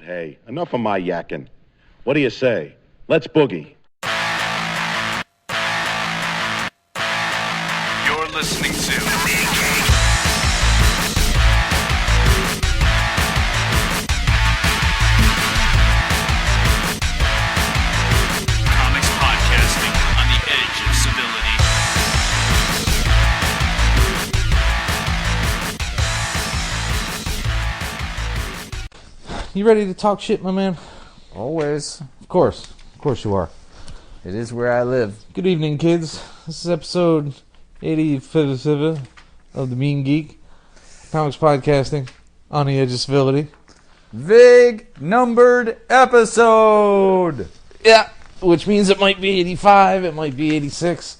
But hey, enough of my yakking. What do you say? Let's boogie. You're listening to Comics Podcasting on the edge of civility. You ready to talk shit, my man? Always. Of course you are. It is where I live. Good evening, kids. This is episode 85 of the Mean Geek. Comics Podcasting on the edge of civility. Big numbered episode. Yeah, which means it might be 85, it might be 86,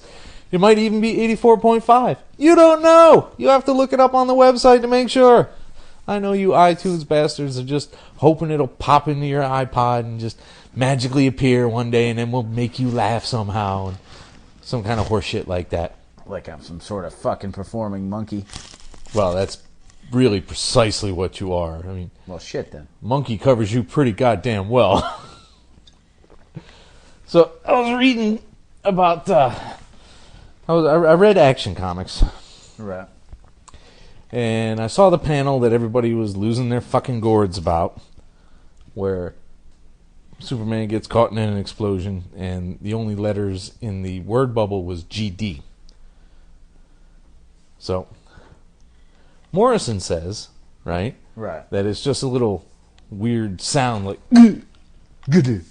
it might even be 84.5. You don't know. You have to look it up on the website to make sure. I know you iTunes bastards are just hoping it'll pop into your iPod and just magically appear one day and then we'll make you laugh somehow and some kind of horse shit like that. Like I'm some sort of fucking performing monkey. Well, that's really precisely what you are. I mean, Well, shit then. monkey covers you pretty goddamn well. So I was reading about I read Action Comics. Right. And I saw the panel that everybody was losing their fucking gourds about, where Superman gets caught in an explosion, and the only letters in the word bubble was GD. So, Morrison says, right, that it's just a little weird sound like, good.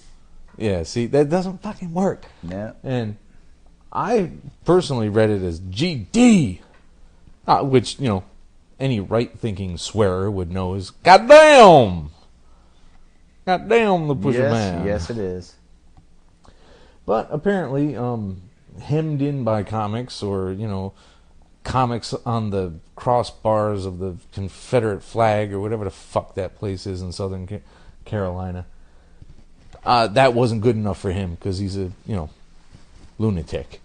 Yeah, see, that doesn't fucking work. Yeah. And I personally read it as GD, which, you know, any right-thinking swearer would know is goddamn. Goddamn the pusher man. Yes, it is. But apparently, hemmed in by comics, or, you know, comics on the crossbars of the Confederate flag, or whatever the fuck that place is in Southern Carolina, that wasn't good enough for him, because he's a, you know, lunatic.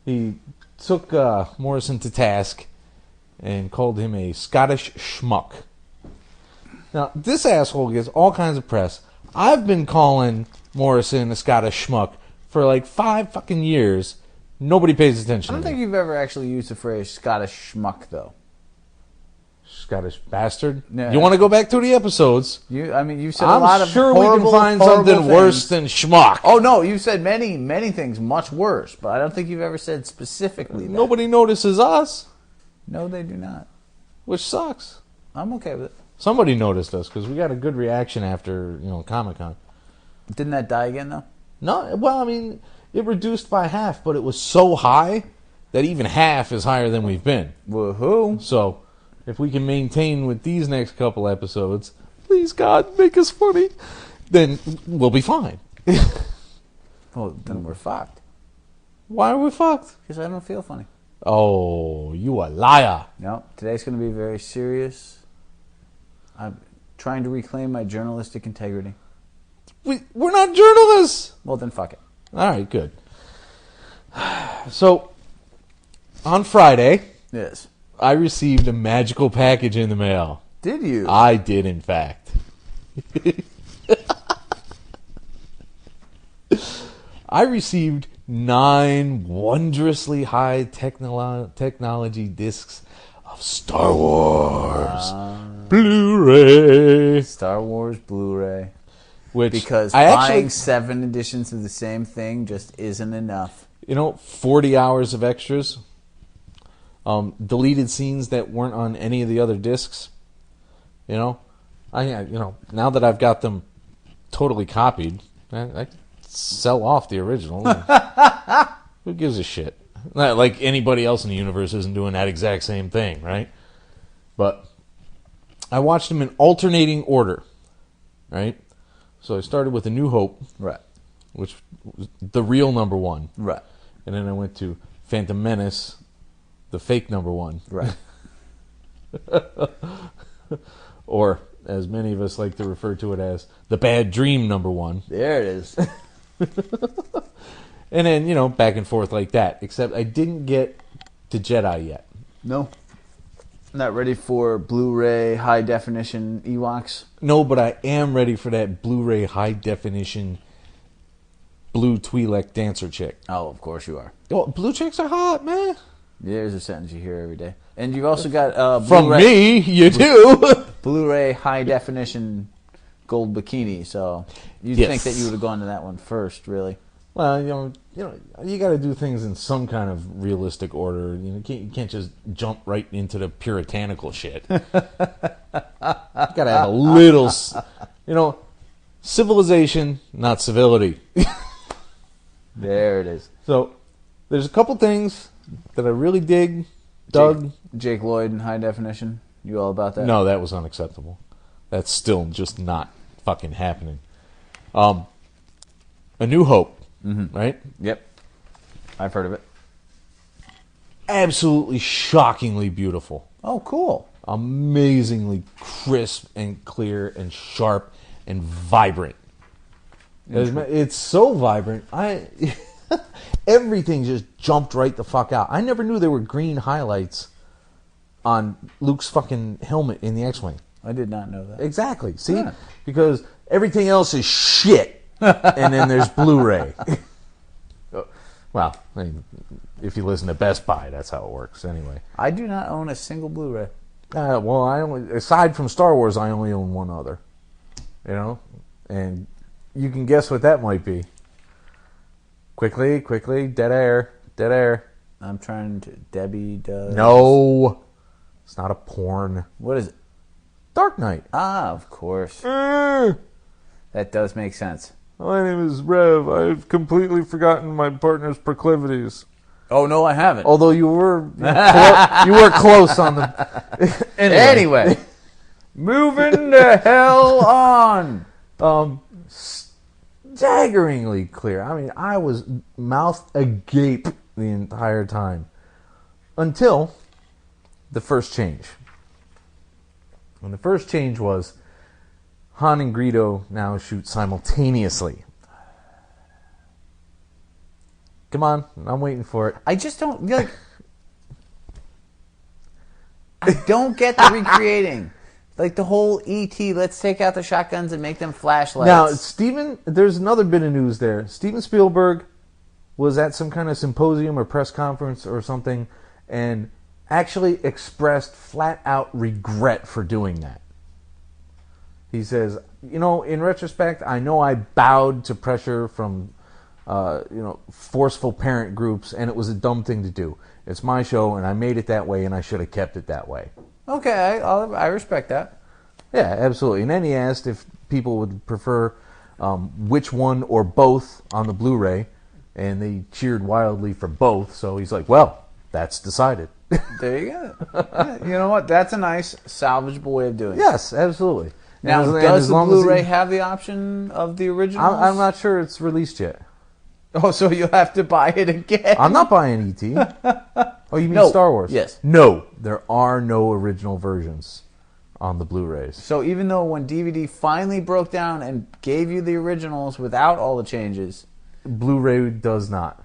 He took Morrison to task and called him a Scottish schmuck. Now, this asshole gets all kinds of press. I've been calling Morrison a Scottish schmuck for like 5 fucking years. Nobody pays attention I don't to think me. you've ever actually used the phrase Scottish schmuck, though. Scottish bastard? Yeah. You want to go back to the episodes? You've said a lot I'm of sure we horrible, can find horrible something worse things. than schmuck. Oh, no, you've said many, many things much worse, but I don't think you've ever said specifically that. Nobody notices us, No, they do not. which sucks. I'm okay with it. Somebody noticed us because we got a good reaction after, you know, Comic-Con. Didn't that die again, though? No, well, I mean, it reduced by half, but it was so high that even half is higher than we've been. Woohoo. So, if we can maintain with these next couple episodes, please God, make us funny, then we'll be fine. Well, then we're fucked. Why are we fucked? Because I don't feel funny. Oh, you a liar. No, today's going to be very serious. I'm trying to reclaim my journalistic integrity. We're not journalists. Well, then fuck it. All right, good. So, on Friday, Yes. I received a magical package in the mail. Did you? I did, in fact. I received 9 wondrously high technology discs of Star Wars Blu-ray. Star Wars Blu-ray. Which Because I buying actually, 7 editions of the same thing just isn't enough. 40 hours of extras. Deleted scenes that weren't on any of the other discs. Now that I've got them totally copied, I sell off the original. Who gives a shit? Not like anybody else in the universe isn't doing that exact same thing, right? But I watched them in alternating order, right? So I started with A New Hope, Right. which was the real number 1. Right. And then I went to Phantom Menace, the fake number 1. Right. Or, as many of us like to refer to it as, the Bad Dream number 1. There it is. And then, back and forth like that. Except I didn't get to Jedi yet. No. Not ready for Blu-ray high definition Ewoks? No, but I am ready for that Blu-ray high definition blue Twi'lek dancer chick. Oh, of course you are. Oh, blue chicks are hot, man. There's a sentence you hear every day. And you've also got From Blu-ray, me, you do. Blu-ray high definition gold bikini. So you'd Yes. think that you would have gone to that one first, really. Well, you got to do things in some kind of realistic order. You can't just jump right into the puritanical shit. You got to have a little, civilization, not civility. There it is. So, there's a couple things that I really dug. Jake Lloyd in high definition. You all about that? No, that was unacceptable. That's still just not fucking happening. A New Hope, right? Yep. I've heard of it. Absolutely shockingly beautiful. Oh, cool. Amazingly crisp and clear and sharp and vibrant. It's so vibrant. Everything just jumped right the fuck out. I never knew there were green highlights on Luke's fucking helmet in the X-Wing. I did not know that. Exactly. See? Yeah. Because everything else is shit. And then there's Blu-ray. Well, I mean, if you listen to Best Buy, that's how it works anyway. I do not own a single Blu-ray. Aside from Star Wars, I only own one other. And you can guess what that might be. Quickly, dead air. I'm trying to... Debbie does... No. It's not a porn. What is it? Dark Knight. Ah, of course. My That does make sense. name is Rev. I've completely forgotten my partner's proclivities. Oh, no, I haven't. Although you were close on the... Anyway. Moving the hell on. Staggeringly clear. I mean, I was mouthed agape the entire time. Until the first change. And the first change was Han and Greedo now shoot simultaneously. Come on, I'm waiting for it. I just don't... I don't get the recreating. Like the whole E.T., let's take out the shotguns and make them flashlights. Now, there's another bit of news there. Steven Spielberg was at some kind of symposium or press conference or something and actually expressed flat-out regret for doing that. He says, in retrospect, I know I bowed to pressure from, forceful parent groups, and it was a dumb thing to do. It's my show, and I made it that way, and I should have kept it that way. Okay, I respect that. Yeah, absolutely. And then he asked if people would prefer which one or both on the Blu-ray, and they cheered wildly for both. So he's like, well, that's decided. There you go. Yeah, you know what? That's a nice salvageable way of doing it. Yes, absolutely. Now, And does the long as Blu-ray have the option of the originals? I'm not sure it's released yet. Oh, so you'll have to buy it again? I'm not buying E.T. Oh, you mean No. Star Wars? Yes. No, there are no original versions on the Blu-rays. So even though when DVD finally broke down and gave you the originals without all the changes... Blu-ray does not.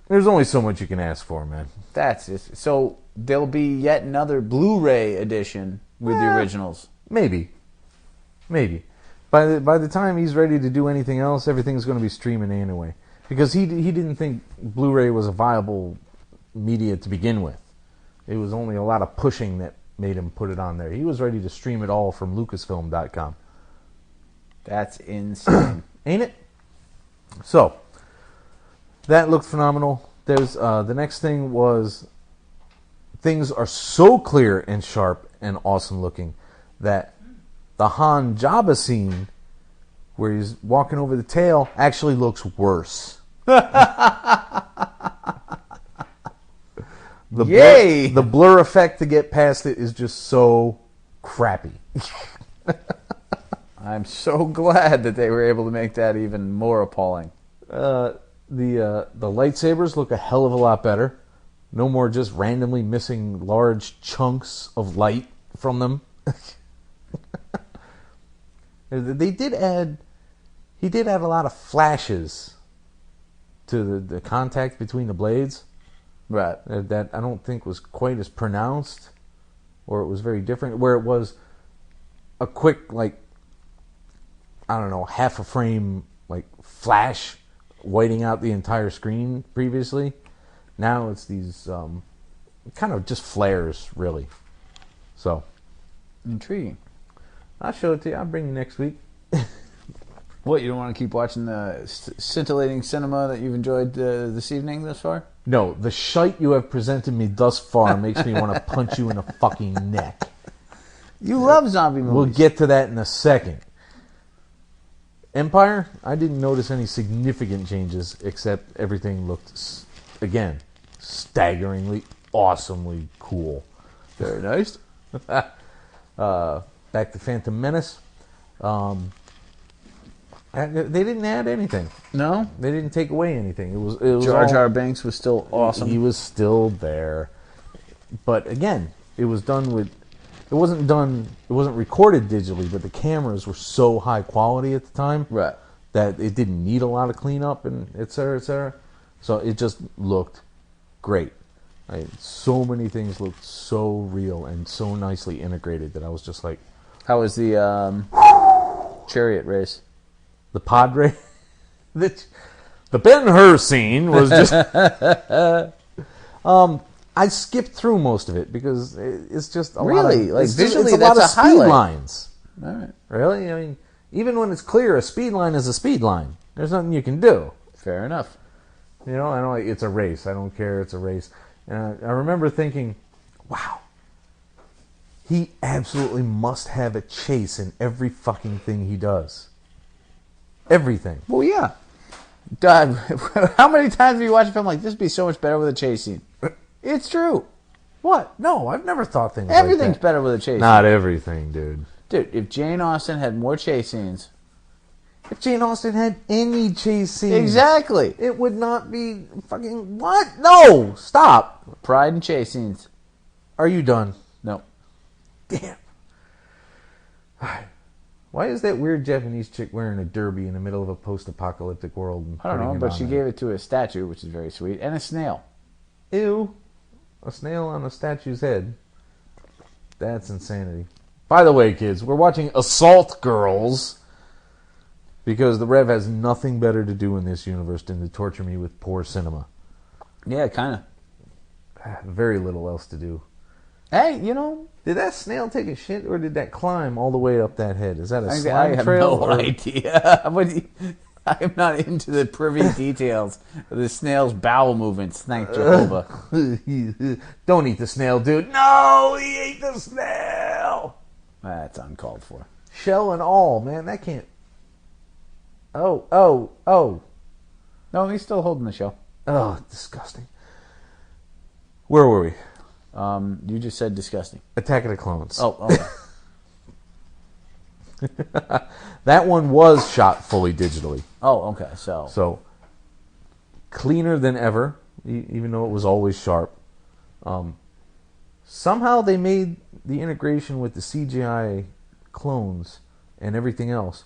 There's only so much you can ask for, man. That's it. So there'll be yet another Blu-ray edition with the originals. Maybe. By the time he's ready to do anything else, everything's going to be streaming anyway. Because he didn't think Blu-ray was a viable media to begin with. It was only a lot of pushing that made him put it on there. He was ready to stream it all from Lucasfilm.com. That's insane. Ain't it? So, that looked phenomenal. There's the next thing was things are so clear and sharp and awesome looking that the Han Jabba scene where he's walking over the tail actually looks worse. Yay! The blur effect to get past it is just so crappy. I'm so glad that they were able to make that even more appalling. The lightsabers look a hell of a lot better. No more just randomly missing large chunks of light from them. He did add a lot of flashes to the contact between the blades. Right. That I don't think was quite as pronounced, or it was very different. Where it was a quick, like, I don't know, half a frame, like, flash whiting out the entire screen previously. Now it's these kind of just flares, really. So Intriguing. I'll show it to you. I'll bring you next week. What, you don't want to keep watching the scintillating cinema that you've enjoyed this evening thus far? No, the shite you have presented me thus far makes me want to punch you in the fucking neck. You love zombie movies. We'll get to that in a second. Empire, I didn't notice any significant changes, except everything looked, again, staggeringly, awesomely cool. Very nice. Back to Phantom Menace. They didn't add anything. No? They didn't take away anything. It was Jar Jar Binks was still awesome. He was still there. But again, it was done with... It wasn't recorded digitally, but the cameras were so high quality at the time Right. that it didn't need a lot of cleanup and et cetera, et cetera. So it just looked great. So many things looked so real and so nicely integrated that I was just like... How was the chariot race? The pod race? The Ben-Hur scene was just... I skipped through most of it because it's just a lot of... Like, it's visually, it's a lot that's of a speed highlight. lines. All right. Really? I mean, even when it's clear, a speed line is a speed line. There's nothing you can do. Fair enough. You know, I know it's a race. I don't care. It's a race. And I remember thinking, wow, he absolutely must have a chase in every fucking thing he does. Everything. Well, yeah. God, how many times have you watched a film like this? Would be so much better with a chase scene. It's true. What? No, I've never thought things Everything's like that. better with a chase Not scene. everything, dude. Dude, if Jane Austen had more chase scenes... If Jane Austen had any chase scenes... Exactly. It would not be fucking... What? No! Stop! Pride and chase scenes. Are you done? No. Damn. Why is that weird Japanese chick wearing a derby in the middle of a post-apocalyptic world? And I don't know, putting it but on she there? gave it to a statue, which is very sweet, and a snail. Ew. A snail on a statue's head. That's insanity. By the way, kids, we're watching Assault Girls because the Rev has nothing better to do in this universe than to torture me with poor cinema. Yeah, kind of. Very little else to do. Hey, you know... Did that snail take a shit, or did that climb all the way up that head? Is that a I slime have trail? no idea. I am not into the privy details of the snail's bowel movements, thank Jehovah. Don't eat the snail, dude. No, he ate the snail. That's uncalled for. Shell and all, man. That can't... Oh. No, he's still holding the show. Oh, disgusting. Where were we? You just said disgusting. Attack of the Clones. Oh, okay. That one was shot fully digitally. Oh, okay. So Cleaner than ever, even though it was always sharp. Somehow they made the integration with the CGI clones and everything else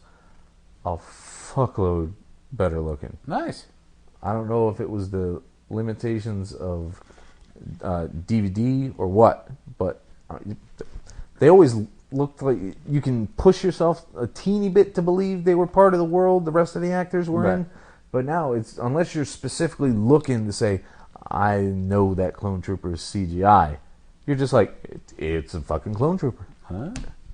a fuckload better looking. nice. I don't know if it was the limitations of DVD or what, but they always looked like you can push yourself a teeny bit to believe they were part of the world the rest of the actors were in. But now it's, unless you're specifically looking to say, I know that clone trooper is CGI, you're just like, it's a fucking clone trooper. Huh?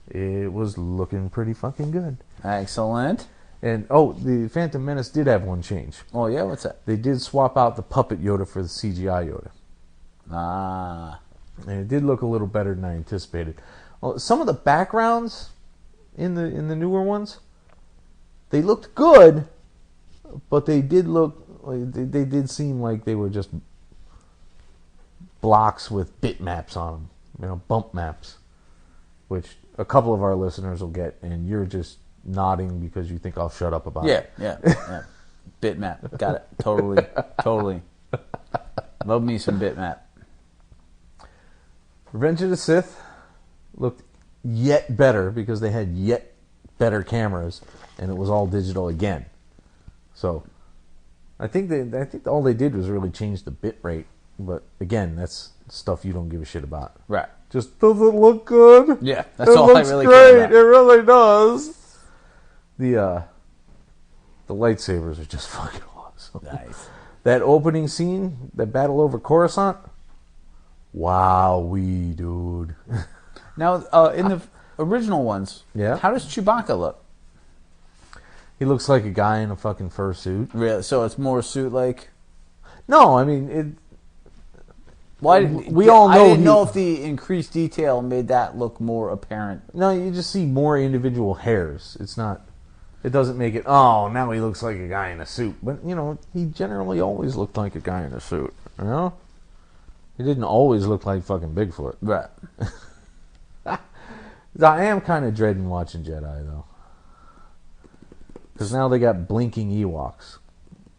It was looking pretty fucking good. Excellent. And the Phantom Menace did have one change. Oh, yeah? What's that? They did swap out the puppet Yoda for the CGI Yoda. Ah. And it did look a little better than I anticipated. Well, some of the backgrounds in the newer ones, they looked good, but they did look like they did seem like they were just blocks with bitmaps on them, bump maps, which a couple of our listeners will get, and you're just nodding because you think I'll shut up about it. Yeah. Bitmap. Got it. Totally. Love me some bitmap. Revenge of the Sith looked yet better because they had yet better cameras, and it was all digital again. So I think all they did was really change the bit rate But again, that's stuff you don't give a shit about. Right. Just does it look good? Yeah, that's all I really care great. about. It really does. The lightsabers are just fucking awesome. Nice. That opening scene, that battle over Coruscant. Wowee, dude. Now, in the original ones, Yeah. how does Chewbacca look? He looks like a guy in a fucking fursuit. Really? So it's more suit-like? No, I mean it. Well, We all know I didn't he- know if the increased detail made that look more apparent. No, you just see more individual hairs. It's not. It doesn't make it. Oh, now he looks like a guy in a suit. But he generally always looked like a guy in a suit. You know, he didn't always look like fucking Bigfoot. Right. I am kind of dreading watching Jedi though, because now they got blinking Ewoks.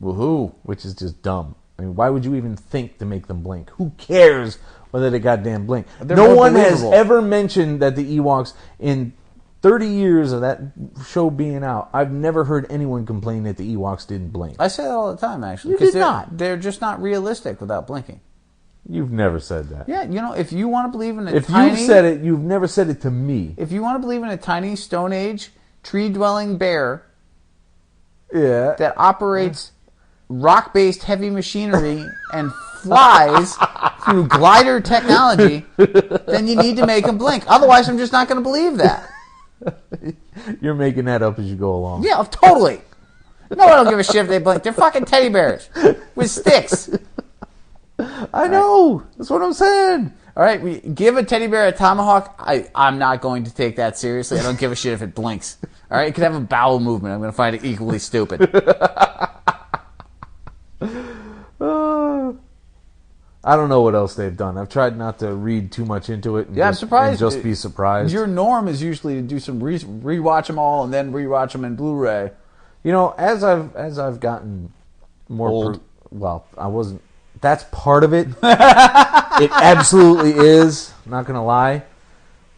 Woohoo. Which is just dumb. I mean, why would you even think to make them blink? Who cares whether they goddamn blink? They're No more one has believable. ever mentioned that the Ewoks, in 30 years of that show being out, I've never heard anyone complain that the Ewoks didn't blink. I say that all the time, actually. You 'cause did not. They're just not realistic without blinking. You've never said that. Yeah, if you want to believe in a If tiny... you've said it, you've never said it to me. If you want to believe in a tiny Stone Age tree-dwelling bear Yeah. that operates rock-based heavy machinery and flies through glider technology, then you need to make them blink. Otherwise, I'm just not going to believe that. You're making that up as you go along. Yeah, totally. No, I don't give a shit if they blink. They're fucking teddy bears with sticks. I know. That's what I'm saying. All right, we give a teddy bear a tomahawk. I'm not going to take that seriously. I don't give a shit if it blinks. All right, it could have a bowel movement. I'm going to find it equally stupid. I don't know what else they've done. I've tried not to read too much into it. And Yeah, I'm surprised. And just be surprised. Your norm is usually to do some rewatch them all and then rewatch them in Blu-ray. As I've gotten more Old. well, I wasn't. That's part of it. It absolutely is. I'm not gonna lie.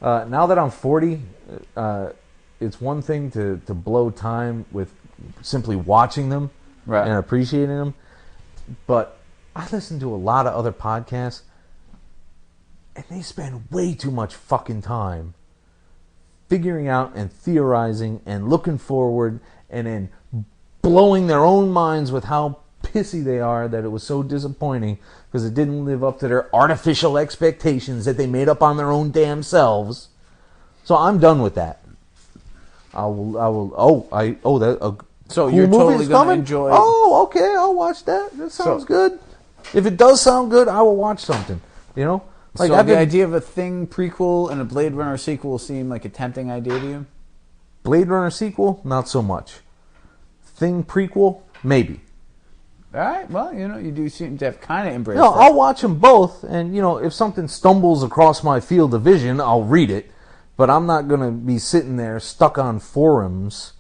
Now that I'm 40, it's one thing to blow time with simply watching them Right. and appreciating them, but I listen to a lot of other podcasts, and they spend way too much fucking time figuring out and theorizing and looking forward and then blowing their own minds with how pissy they are that it was so disappointing because it didn't live up to their artificial expectations that they made up on their own damn selves. So I'm done with that. So cool you're totally movie's going to coming? enjoy... Oh, okay, I'll watch that. That sounds good. If it does sound good, I will watch something. Like so I've the been, idea of a Thing prequel and a Blade Runner sequel seem like a tempting idea to you? Blade Runner sequel, not so much. Thing prequel, maybe. All right, well, you do seem to have kind of embraced No, that. I'll watch them both, and if something stumbles across my field of vision, I'll read it. But I'm not going to be sitting there stuck on forums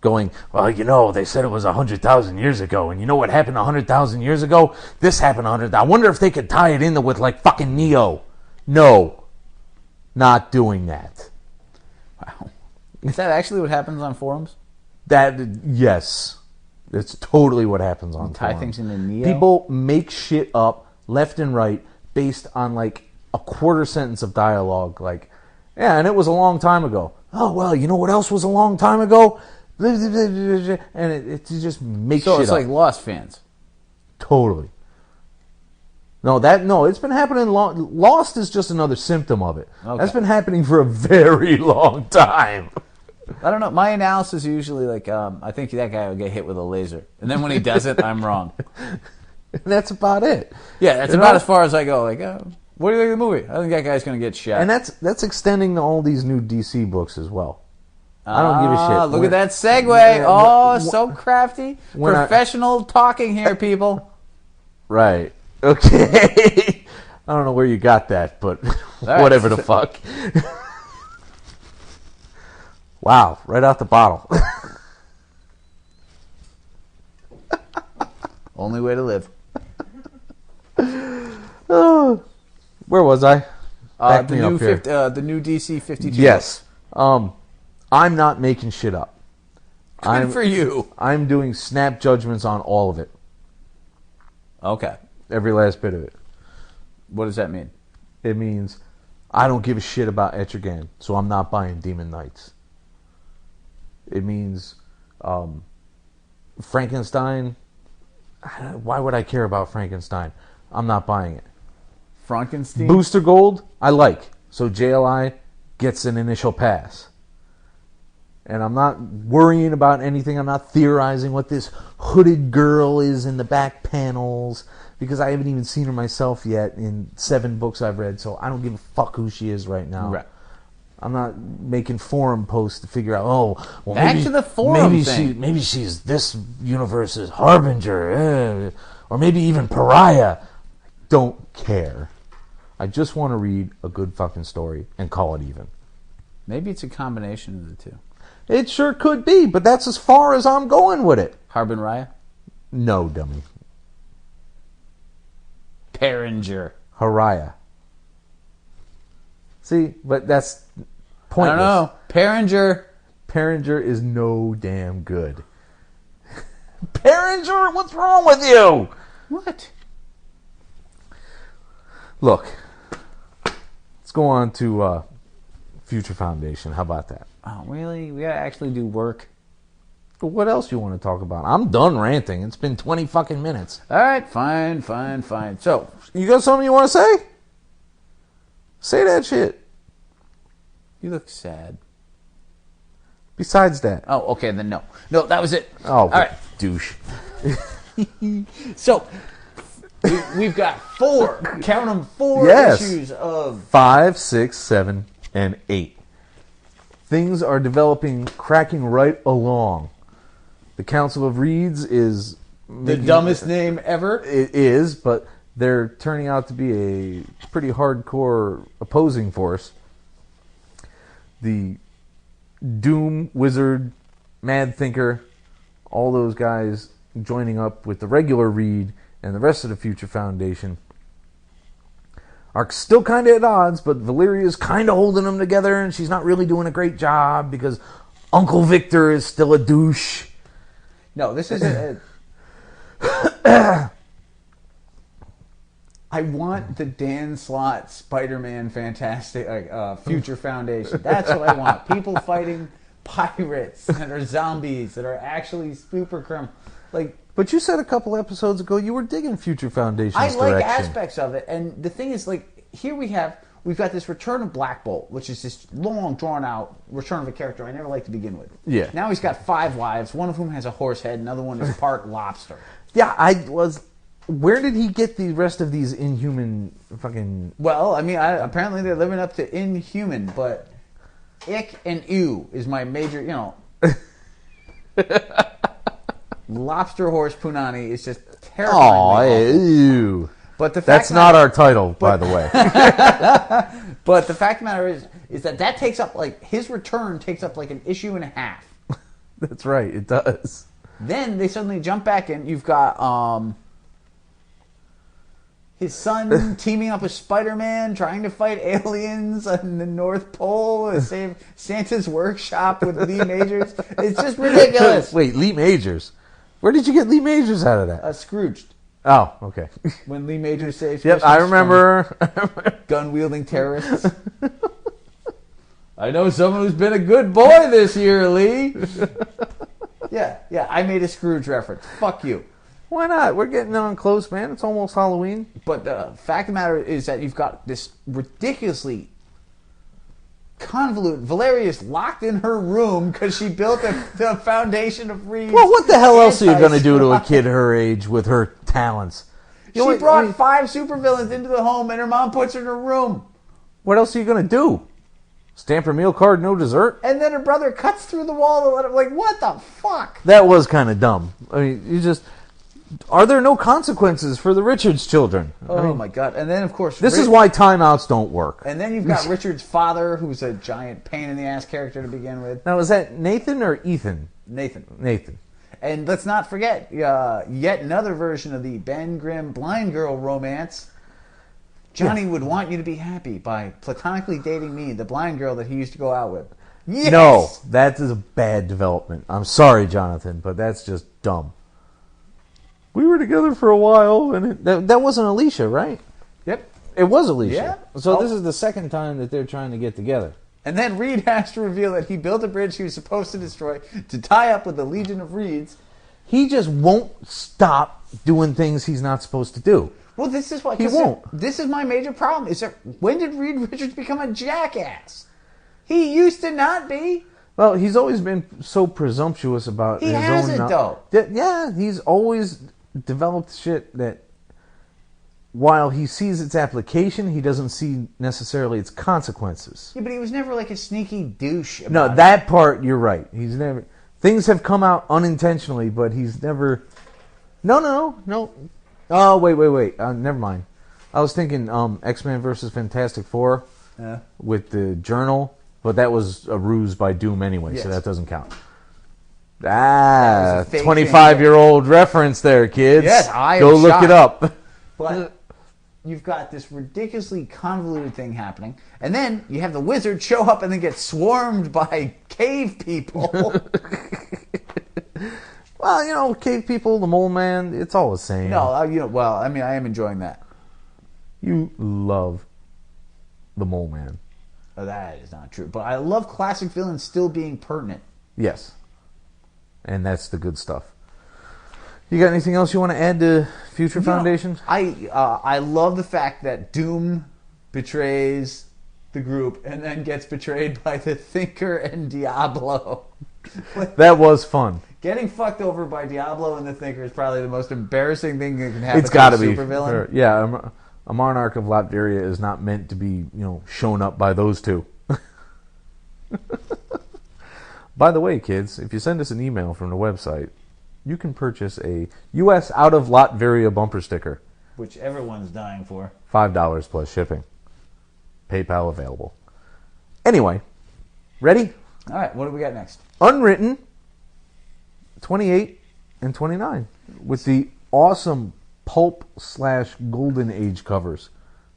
going, well, they said it was 100,000 years ago, and you know what happened 100,000 years ago? This happened 100. I wonder if they could tie it in with like fucking Neo. No, not doing that. Wow. Is that actually what happens on forums? Yes, it's totally what happens on Tie forums. things into Neo? People make shit up left and right based on like a quarter sentence of dialogue. Like, yeah, and it was a long time ago. Oh, well, you know what else was a long time ago? And it just makes shit So it's up. like Lost fans. Totally. No, it's been happening long. Lost is just another symptom of it. Okay. That's been happening for a very long time. I don't know. My analysis is usually like, I think that guy will get hit with a laser. And then when he does it, I'm wrong. And that's about it. Yeah, that's You about know? as far as I go. Like, what do you think of the movie? I think that guy's going to get shot. And that's extending to all these new DC books as well. I don't give a shit. Look When- at that segue. Yeah, Oh, wh- so crafty. when I- Professional talking here, people. Right. Okay. I don't know where you got that, but right. whatever the fuck. Wow, right out the bottle. Only way to live. Oh, where was I? Back The me new up here. the new DC 52. Yes. I'm not making shit up. Good for you. I'm doing snap judgments on all of it. Okay. Every last bit of it. What does that mean? It means I don't give a shit about Etrigan, so I'm not buying Demon Knights. It means Frankenstein. Why would I care about Frankenstein? I'm not buying it. Frankenstein? Booster Gold, I like. So JLI gets an initial pass. And I'm not worrying about anything. I'm not theorizing what this hooded girl is in the back panels, because I haven't even seen her myself yet in 7 books I've read, so I don't give a fuck who she is right now. Right. I'm not making forum posts to figure out, well, Back maybe, to the forum maybe thing. maybe she's this universe's harbinger, or maybe even pariah. I don't care. I just want to read a good fucking story and call it even. Maybe it's a combination of the two. It sure could be, but that's as far as I'm going with it. Harbin Raya? No, dummy. Peringer. Haraya. See, but that's pointless. I don't know. Peringer. Peringer is no damn good. Peringer, what's wrong with you? What? Look, let's go on to Future Foundation. How about that? Oh, really? We gotta actually do work. What else you want to talk about? I'm done ranting. It's been 20 fucking minutes. All right, fine. So, You got something you want to say? Say that shit. you look sad. Besides that. Oh, okay, then no. No, that was it. Oh, all right. douche. So, we've got 4, count them, 4 Yes. issues of... 5, 6, 7, and 8. Things are developing, cracking right along. The Council of Reeds is... The dumbest name ever. It is, but they're turning out to be a pretty hardcore opposing force. The Doom, Wizard, Mad Thinker, all those guys joining up with the regular Reed and the rest of the Future Foundation are still kind of at odds, but Valeria's kind of holding them together, and she's not really doing a great job because Uncle Victor is still a douche. No, this is I want the Dan Slott Spider-Man Fantastic Future Foundation. That's what I want. People fighting pirates that are zombies that are actually super criminal. But you said a couple episodes ago you were digging Future Foundation's I like direction. aspects of it, and the thing is, here we've got this Return of Black Bolt, which is this long, drawn-out return of a character I never liked to begin with. Yeah. Now he's got 5 wives, one of whom has a horse head, another one is part lobster. Yeah, where did he get the rest of these inhuman fucking... Well, I mean, apparently they're living up to inhuman, but ick and ew is my major, lobster horse punani is just terrifying. Ew. But that's not our title, by the way. But the fact of the matter is that takes up, his return takes up an issue and a half. That's right, it does. Then they suddenly jump back in. You've got his son teaming up with Spider-Man, trying to fight aliens on the North Pole, to save Santa's workshop with Lee Majors. It's just ridiculous. Wait, Lee Majors? Where did you get Lee Majors out of that? Scrooged. Oh, okay. When Lee Majors saves Yep, Christmas I remember. from gun-wielding terrorists. I know someone who's been a good boy this year, Lee. Yeah, I made a Scrooge reference. Fuck you. Why not? We're getting on close, man. It's almost Halloween. But the fact of the matter is that you've got this ridiculously convoluted... Valeria's locked in her room because she built the foundation of Reeds. Well, what the hell else are you going to do to a kid her age with her talents? She brought 5 supervillains into the home and her mom puts her in her room. What else are you going to do? Stamp her meal card, no dessert? And then her brother cuts through the wall to let him... what the fuck? That was kind of dumb. I mean, you just... Are there no consequences for the Richards children? Oh, my God. And then, of course... This is why timeouts don't work. And then you've got Richard's father, who's a giant pain-in-the-ass character to begin with. Now, is that Nathan or Ethan? Nathan. And let's not forget, yet another version of the Ben Grimm blind girl romance. Johnny would want you to be happy by platonically dating me, the blind girl that he used to go out with. Yes! No, that is a bad development. I'm sorry, Jonathan, but that's just dumb. We were together for a while, and that wasn't Alicia, right? Yep. It was Alicia. Yeah. So Oh. this is the second time that they're trying to get together. And then Reed has to reveal that he built a bridge he was supposed to destroy to tie up with the Legion of Reeds. He just won't stop doing things he's not supposed to do. Well, this is what He won't. This is my major problem. Is that when did Reed Richards become a jackass? He used to not be. Well, he's always been so presumptuous about He his has own. it, though. Yeah, he's always developed shit that, while he sees its application, he doesn't see necessarily its consequences. Yeah, but he was never like a sneaky douche. No, About that part you're right. He's never. Things have come out unintentionally, but he's never. No. Oh, wait. Never mind. I was thinking X-Men versus Fantastic Four with the journal, but that was a ruse by Doom anyway, Yes. so that doesn't count. was a fake 25-year-old reference there, kids. Yes, I am Go look shocked. it up. But you've got this ridiculously convoluted thing happening, and then you have the wizard show up and then get swarmed by cave people. Well, cave people, the mole man, it's all the same. No, I am enjoying that. You love the mole man. Oh, that is not true. But I love classic villains still being pertinent. Yes. And that's the good stuff. You got anything else you want to add to Future Foundation? I love the fact that Doom betrays the group and then gets betrayed by the Thinker and Diablo. That was fun. Getting fucked over by Diablo and the Thinker is probably the most embarrassing thing that can happen It's got to a be. supervillain. Yeah, a monarch of Latveria is not meant to be, shown up by those two. By the way, kids, if you send us an email from the website, you can purchase a U.S. out of Latveria bumper sticker. Which everyone's dying for. $5 plus shipping. PayPal available. Anyway, ready? All right, what do we got next? Unwritten 28 and 29 with the awesome pulp/golden age covers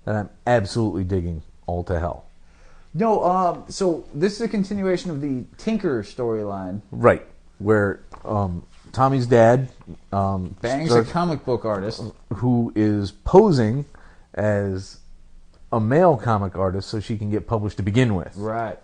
that I'm absolutely digging all to hell. No, so this is a continuation of the Tinker storyline. Right, where Tommy's dad Bangs a comic book artist. who is posing as a male comic artist so she can get published to begin with. Right.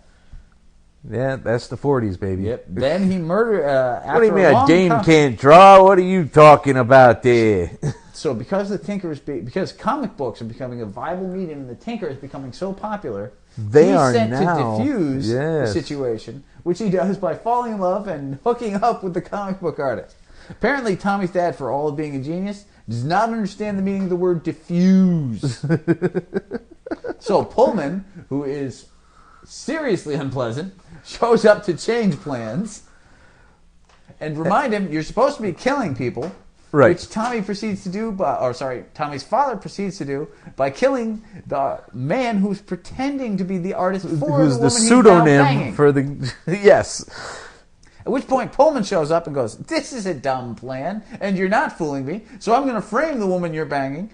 Yeah, that's the 40s, baby. Yep. Then he murdered. What do you mean a dame can't draw? What are you talking about there? So because the Tinker because comic books are becoming a viable medium, and the Tinker is becoming so popular, They he's are sent now- to defuse yes. the situation, which he does by falling in love and hooking up with the comic book artist. Apparently, Tommy's dad, for all of being a genius, does not understand the meaning of the word diffuse. So Pullman, who is seriously unpleasant, shows up to change plans and remind him, you're supposed to be killing people. Right. Which Tommy proceeds to do, Tommy's father proceeds to do by killing the man who's pretending to be the artist for Who's the the woman he's now pseudonym banging. for the... Yes. At which point Pullman shows up and goes, this is a dumb plan, and you're not fooling me, so I'm going to frame the woman you're banging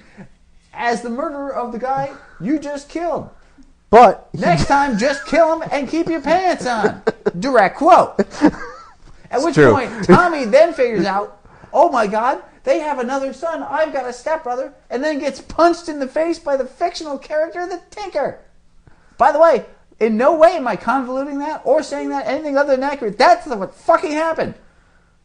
as the murderer of the guy you just killed. But... Next time, just kill him and keep your pants on. Direct quote. At which true. point, Tommy then figures out, oh my God, they have another son. I've got a stepbrother. And then gets punched in the face by the fictional character, the Tinker. By the way, in no way am I convoluting that or saying that anything other than accurate. That's what fucking happened.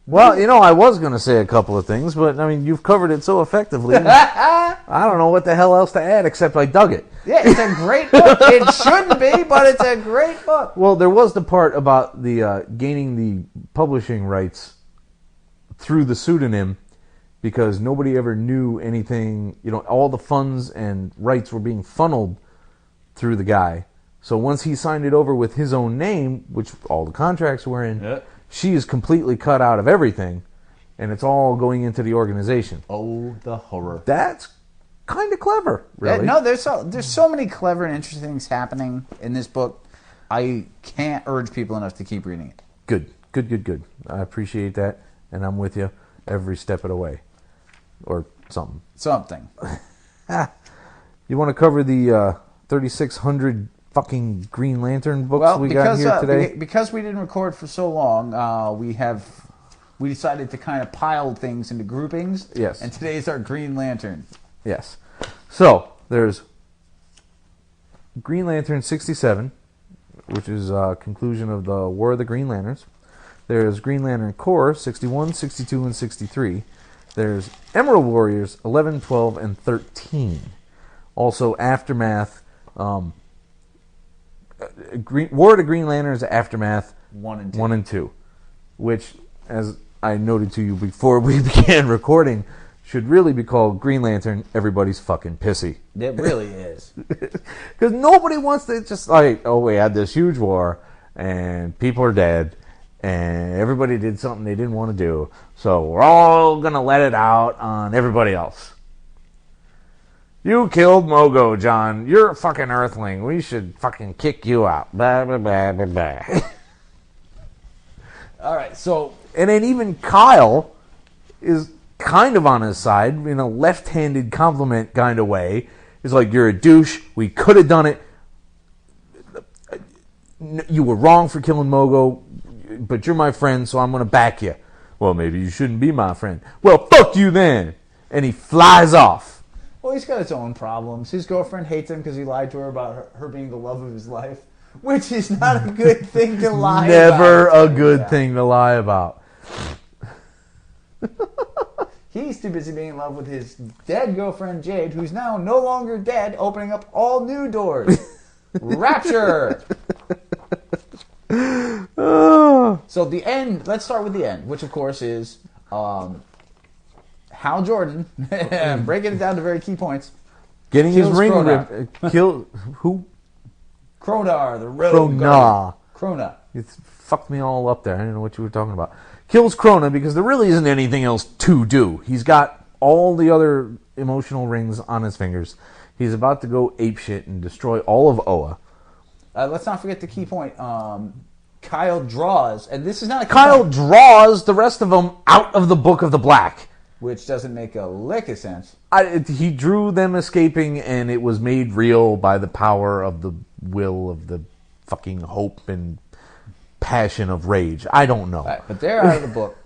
Well, I was going to say a couple of things, but, you've covered it so effectively. I don't know what the hell else to add, except I dug it. Yeah, it's a great book. It shouldn't be, but it's a great book. Well, there was the part about the gaining the publishing rights through the pseudonym, because nobody ever knew anything. All the funds and rights were being funneled through the guy. So once he signed it over with his own name, which all the contracts were in, she is completely cut out of everything, and it's all going into the organization. Oh, the horror. That's kind of clever, really. No, there's so many clever and interesting things happening in this book. I can't urge people enough to keep reading it. Good. I appreciate that, and I'm with you every step of the way. Or something. You want to cover the 3,600 fucking Green Lantern books we got here today? Because we didn't record for so long, we have we decided to kind of pile things into groupings. Yes. And today's our Green Lantern. Yes. So, there's Green Lantern 67, which is a conclusion of the War of the Green Lanterns. There's Green Lantern Corps 61, 62, and 63. There's Emerald Warriors 11, 12, and 13. Also, Aftermath, War of the Green Lanterns Aftermath 1 and 2. 1 and 2, which, as I noted to you before we began recording, should really be called Green Lantern Everybody's Fucking Pissy. It really is. Because nobody wants to just like, oh, we had this huge war, and people are dead, and everybody did something they didn't want to do, so we're all going to let it out on everybody else. You killed Mogo, John. You're a fucking earthling. We should fucking kick you out. Blah, blah, blah, blah, blah. All right, so... And then even Kyle is kind of on his side in a left-handed compliment kind of way. He's like, you're a douche. We could have done it. You were wrong for killing Mogo, but you're my friend, so I'm going to back you. Well, maybe you shouldn't be my friend. Well, fuck you then. And he flies off. Well, he's got his own problems. His girlfriend hates him because he lied to her about her being the love of his life, which is not a good thing to lie about. Never a good thing to lie about. He's too busy being in love with his dead girlfriend, Jade, who's now no longer dead, opening up all new doors. Rapture! So the end, let's start with the end, which of course is Hal Jordan, breaking it down to very key points. Getting his Kills ring Cronut. ripped. Kill who? Kronar, the road guardian. Krona. It fucked me all up there. I didn't know what you were talking about. Kills Krona because there really isn't anything else to do. He's got all the other emotional rings on his fingers. He's about to go apeshit and destroy all of Oa. Let's not forget the key point. Kyle draws, and this is not a key Kyle point, draws the rest of them out of the Book of the Black. which doesn't make a lick of sense. He drew them escaping, and it was made real by the power of the will of the fucking hope and passion of rage. I don't know. All right, but they're out of the book.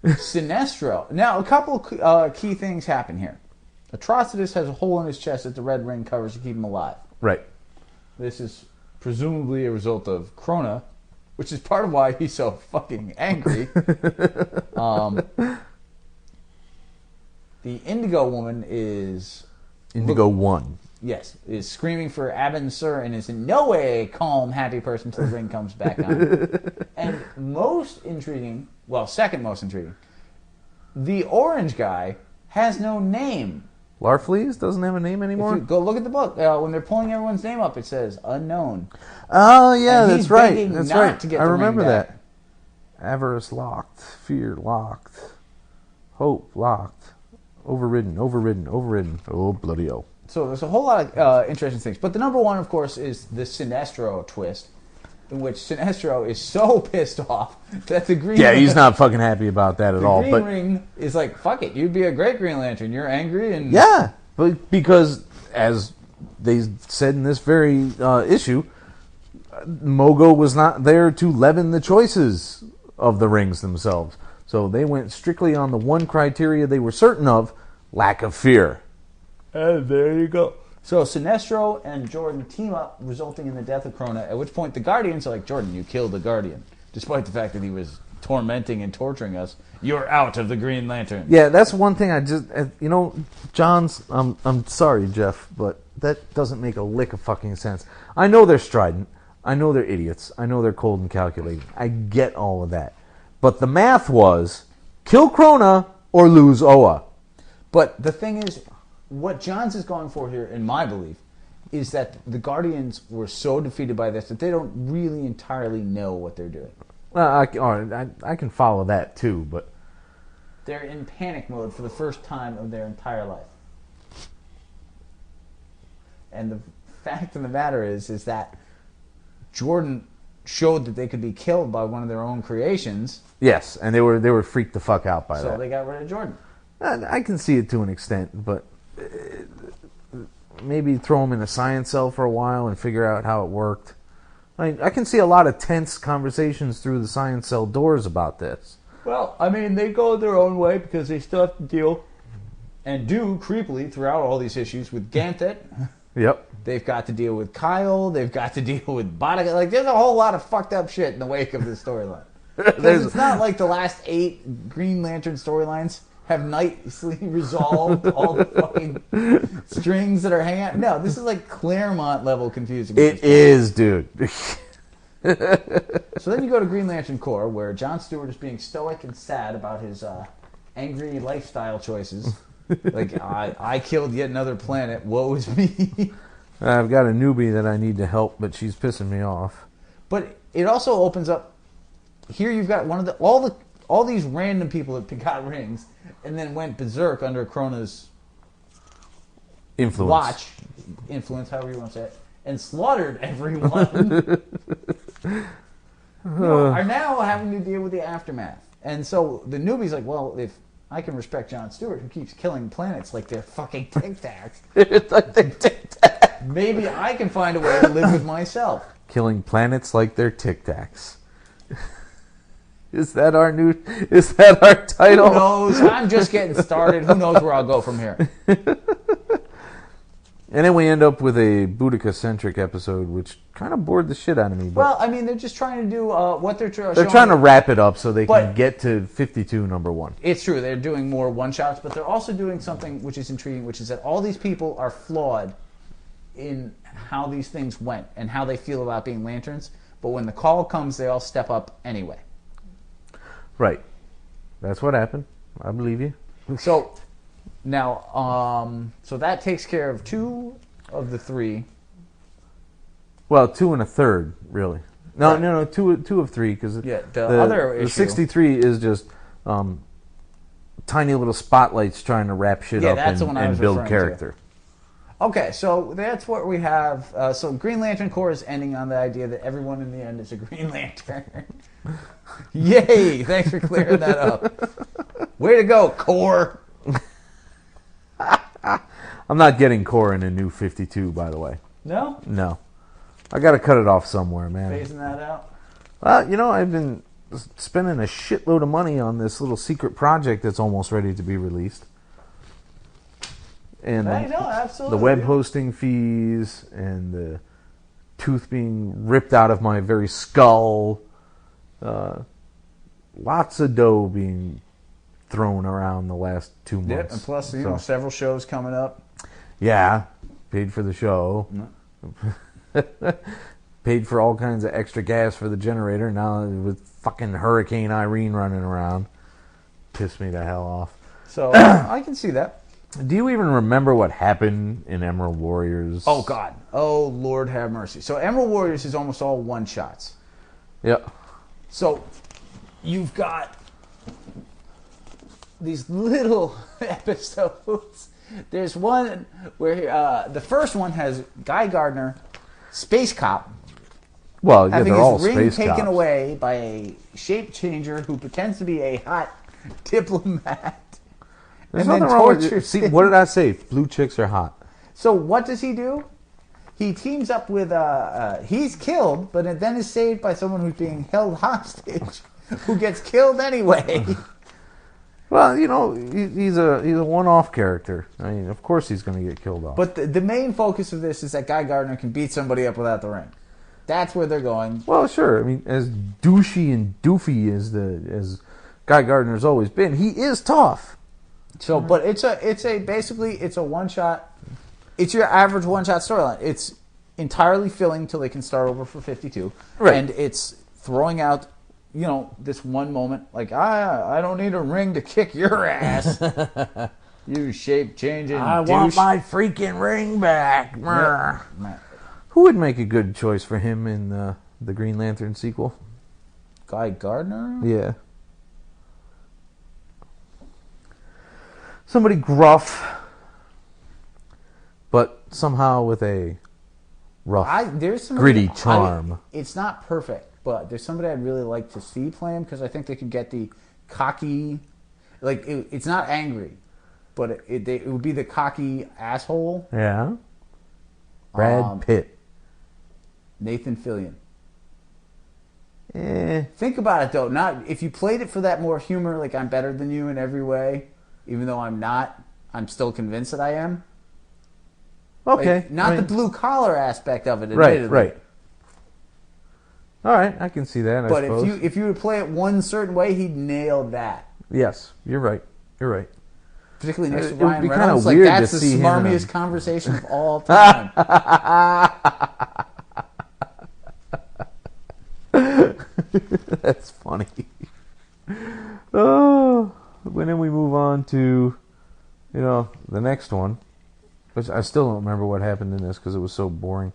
Sinestro. Now, a couple key things happen here. Atrocitus has a hole in his chest that the red ring covers to keep him alive. Right. This is presumably a result of Krona, which is part of why he's so fucking angry. The Indigo woman is... Indigo 1. Yes, is screaming for Abin Sur and is in no way a calm, happy person until the ring comes back on. And most intriguing, well, second most intriguing, the orange guy has no name. Larfleeze doesn't have a name anymore? If you go look at the book. When they're pulling everyone's name up, it says unknown. Oh, yeah, And that's he's right. begging That's not right. to get I the ring remember back. that. Avarice locked. Fear locked. Hope locked. Overridden. Oh, bloody oh. So there's a whole lot of interesting things. But the number one, of course, is the Sinestro twist, in which Sinestro is so pissed off that the Green... Yeah, he's not fucking happy about that at all. Green But Ring is like, fuck it, you'd be a great Green Lantern. You're angry and... yeah, but because, as they said in this very issue, Mogo was not there to leaven the choices of the rings themselves. So they went strictly on the one criteria they were certain of, lack of fear. And there you go. So Sinestro and Jordan team up, resulting in the death of Krona, at which point the Guardians are like, Jordan, you killed the Guardian. Despite the fact that he was tormenting and torturing us, you're out of the Green Lantern. Yeah, that's one thing I just... John's... I'm sorry, Jeff, but that doesn't make a lick of fucking sense. I know they're strident. I know they're idiots. I know they're cold and calculating. I get all of that. But the math was, kill Krona or lose Oa. But the thing is, what Johns is going for here, in my belief, is that the Guardians were so defeated by this that they don't really entirely know what they're doing. Well, I can follow that too, but... They're in panic mode for the first time of their entire life. And the fact of the matter is that Jordan showed that they could be killed by one of their own creations. Yes, and they were freaked the fuck out by that. So they got rid of Jordan. I can see it to an extent, but maybe throw him in a science cell for a while and figure out how it worked. I can see a lot of tense conversations through the science cell doors about this. Well, I mean, they go their own way because they still have to deal, and do creepily throughout all these issues, with Ganthet. Yep. They've got to deal with Kyle. They've got to deal with Bodega. Like, there's a whole lot of fucked up shit in the wake of this storyline. Because it's not like the last 8 Green Lantern storylines have nicely resolved all the fucking strings that are hanging out. No, this is like Claremont level confusing. It is, dude. So then you go to Green Lantern Corps, where John Stewart is being stoic and sad about his angry lifestyle choices. Like, I killed yet another planet. Woe is me. I've got a newbie that I need to help, but she's pissing me off. But it also opens up. Here you've got one of all these random people that got rings, and then went berserk under Krona's influence, however you want to say it, and slaughtered everyone. Are now having to deal with the aftermath. And so the newbie's like, well, if I can respect John Stewart, who keeps killing planets like they're fucking Tic Tacs, It's like they're Tic Tacs. maybe I can find a way to live with myself. Killing planets like they're Tic Tacs. Is that our title? Who knows? I'm just getting started. Who knows where I'll go from here? And then we end up with a Boudica-centric episode, which kind of bored the shit out of me. But Well, I mean, they're just trying to do what they're they're showing. trying to wrap it up so they But- can get to 52 #1. It's true. They're doing more one-shots, but they're also doing something which is intriguing, which is that all these people are flawed in how these things went and how they feel about being lanterns. But when the call comes, they all step up anyway. Right. That's what happened. I believe you. So now, so that takes care of 2 of the 3. Well, 2 1/3, really. No, Right. no, 2 of 3, because Yeah, the other the issue- 63 is just tiny little spotlights trying to wrap shit Yeah, up that's the one I and was build referring to. character. Okay, so that's what we have. So Green Lantern Corps is ending on the idea that everyone in the end is a Green Lantern. Yay! Thanks for clearing that up. Way to go, Corps! I'm not getting Core in a new 52, by the way. No? No. I got to cut it off somewhere, man. Phasing that out? Well, I've been spending a shitload of money on this little secret project that's almost ready to be released. And I know, absolutely. the web hosting fees and the tooth being ripped out of my very skull. Lots of dough being thrown around the last 2 months. Yep, and plus, several shows coming up. Yeah, paid for the show. Paid for all kinds of extra gas for the generator. Now with fucking Hurricane Irene running around, pissed me the hell off. So I can see that. Do you even remember what happened in Emerald Warriors? Oh, God. Oh, Lord have mercy. So Emerald Warriors is almost all one-shots. Yep. So you've got these little episodes. There's one where the first one has Guy Gardner, space cop, Well, yeah, having they're all his ring space taken cops. away by a shape changer who pretends to be a hot diplomat. There's and then nothing wrong with tortures See, him. what did I say? Blue chicks are hot. So what does he do? He teams up with he's killed, but then is saved by someone who's being held hostage, who gets killed anyway. Well, he's a one-off character. I mean, of course he's going to get killed off. But the main focus of this is that Guy Gardner can beat somebody up without the ring. That's where they're going. Well, sure. I mean, as douchey and doofy as Guy Gardner's always been, he is tough. So, but it's a one shot. It's your average one shot storyline. It's entirely filling till they can start over for 52, Right. and it's throwing out, this one moment like I don't need a ring to kick your ass. You shape changing. I douche. want my freaking ring back. Yeah. Who would make a good choice for him in the Green Lantern sequel? Guy Gardner. Yeah. Somebody gruff, but somehow with a rough, There's somebody, gritty charm. It's not perfect, but there's somebody I'd really like to see play him because I think they could get the cocky, it's not angry, but it would be the cocky asshole. Yeah. Brad Pitt. Nathan Fillion. Think about it though. Not if you played it for that more humor, like I'm better than you in every way, even though I'm not. I'm still convinced that I am. Okay. Like, not the blue collar aspect of it. Right, Admittedly. right. All right, I can see that. But I suppose. if you would play it one certain way, he'd nail that. Yes, you're right. You're right. Particularly next to It would Ryan be kinda Reynolds. Like weird that's to the see him in smarmiest a- conversation of all time. That's funny. Oh, and then we move on to, the next one, which I still don't remember what happened in this because it was so boring.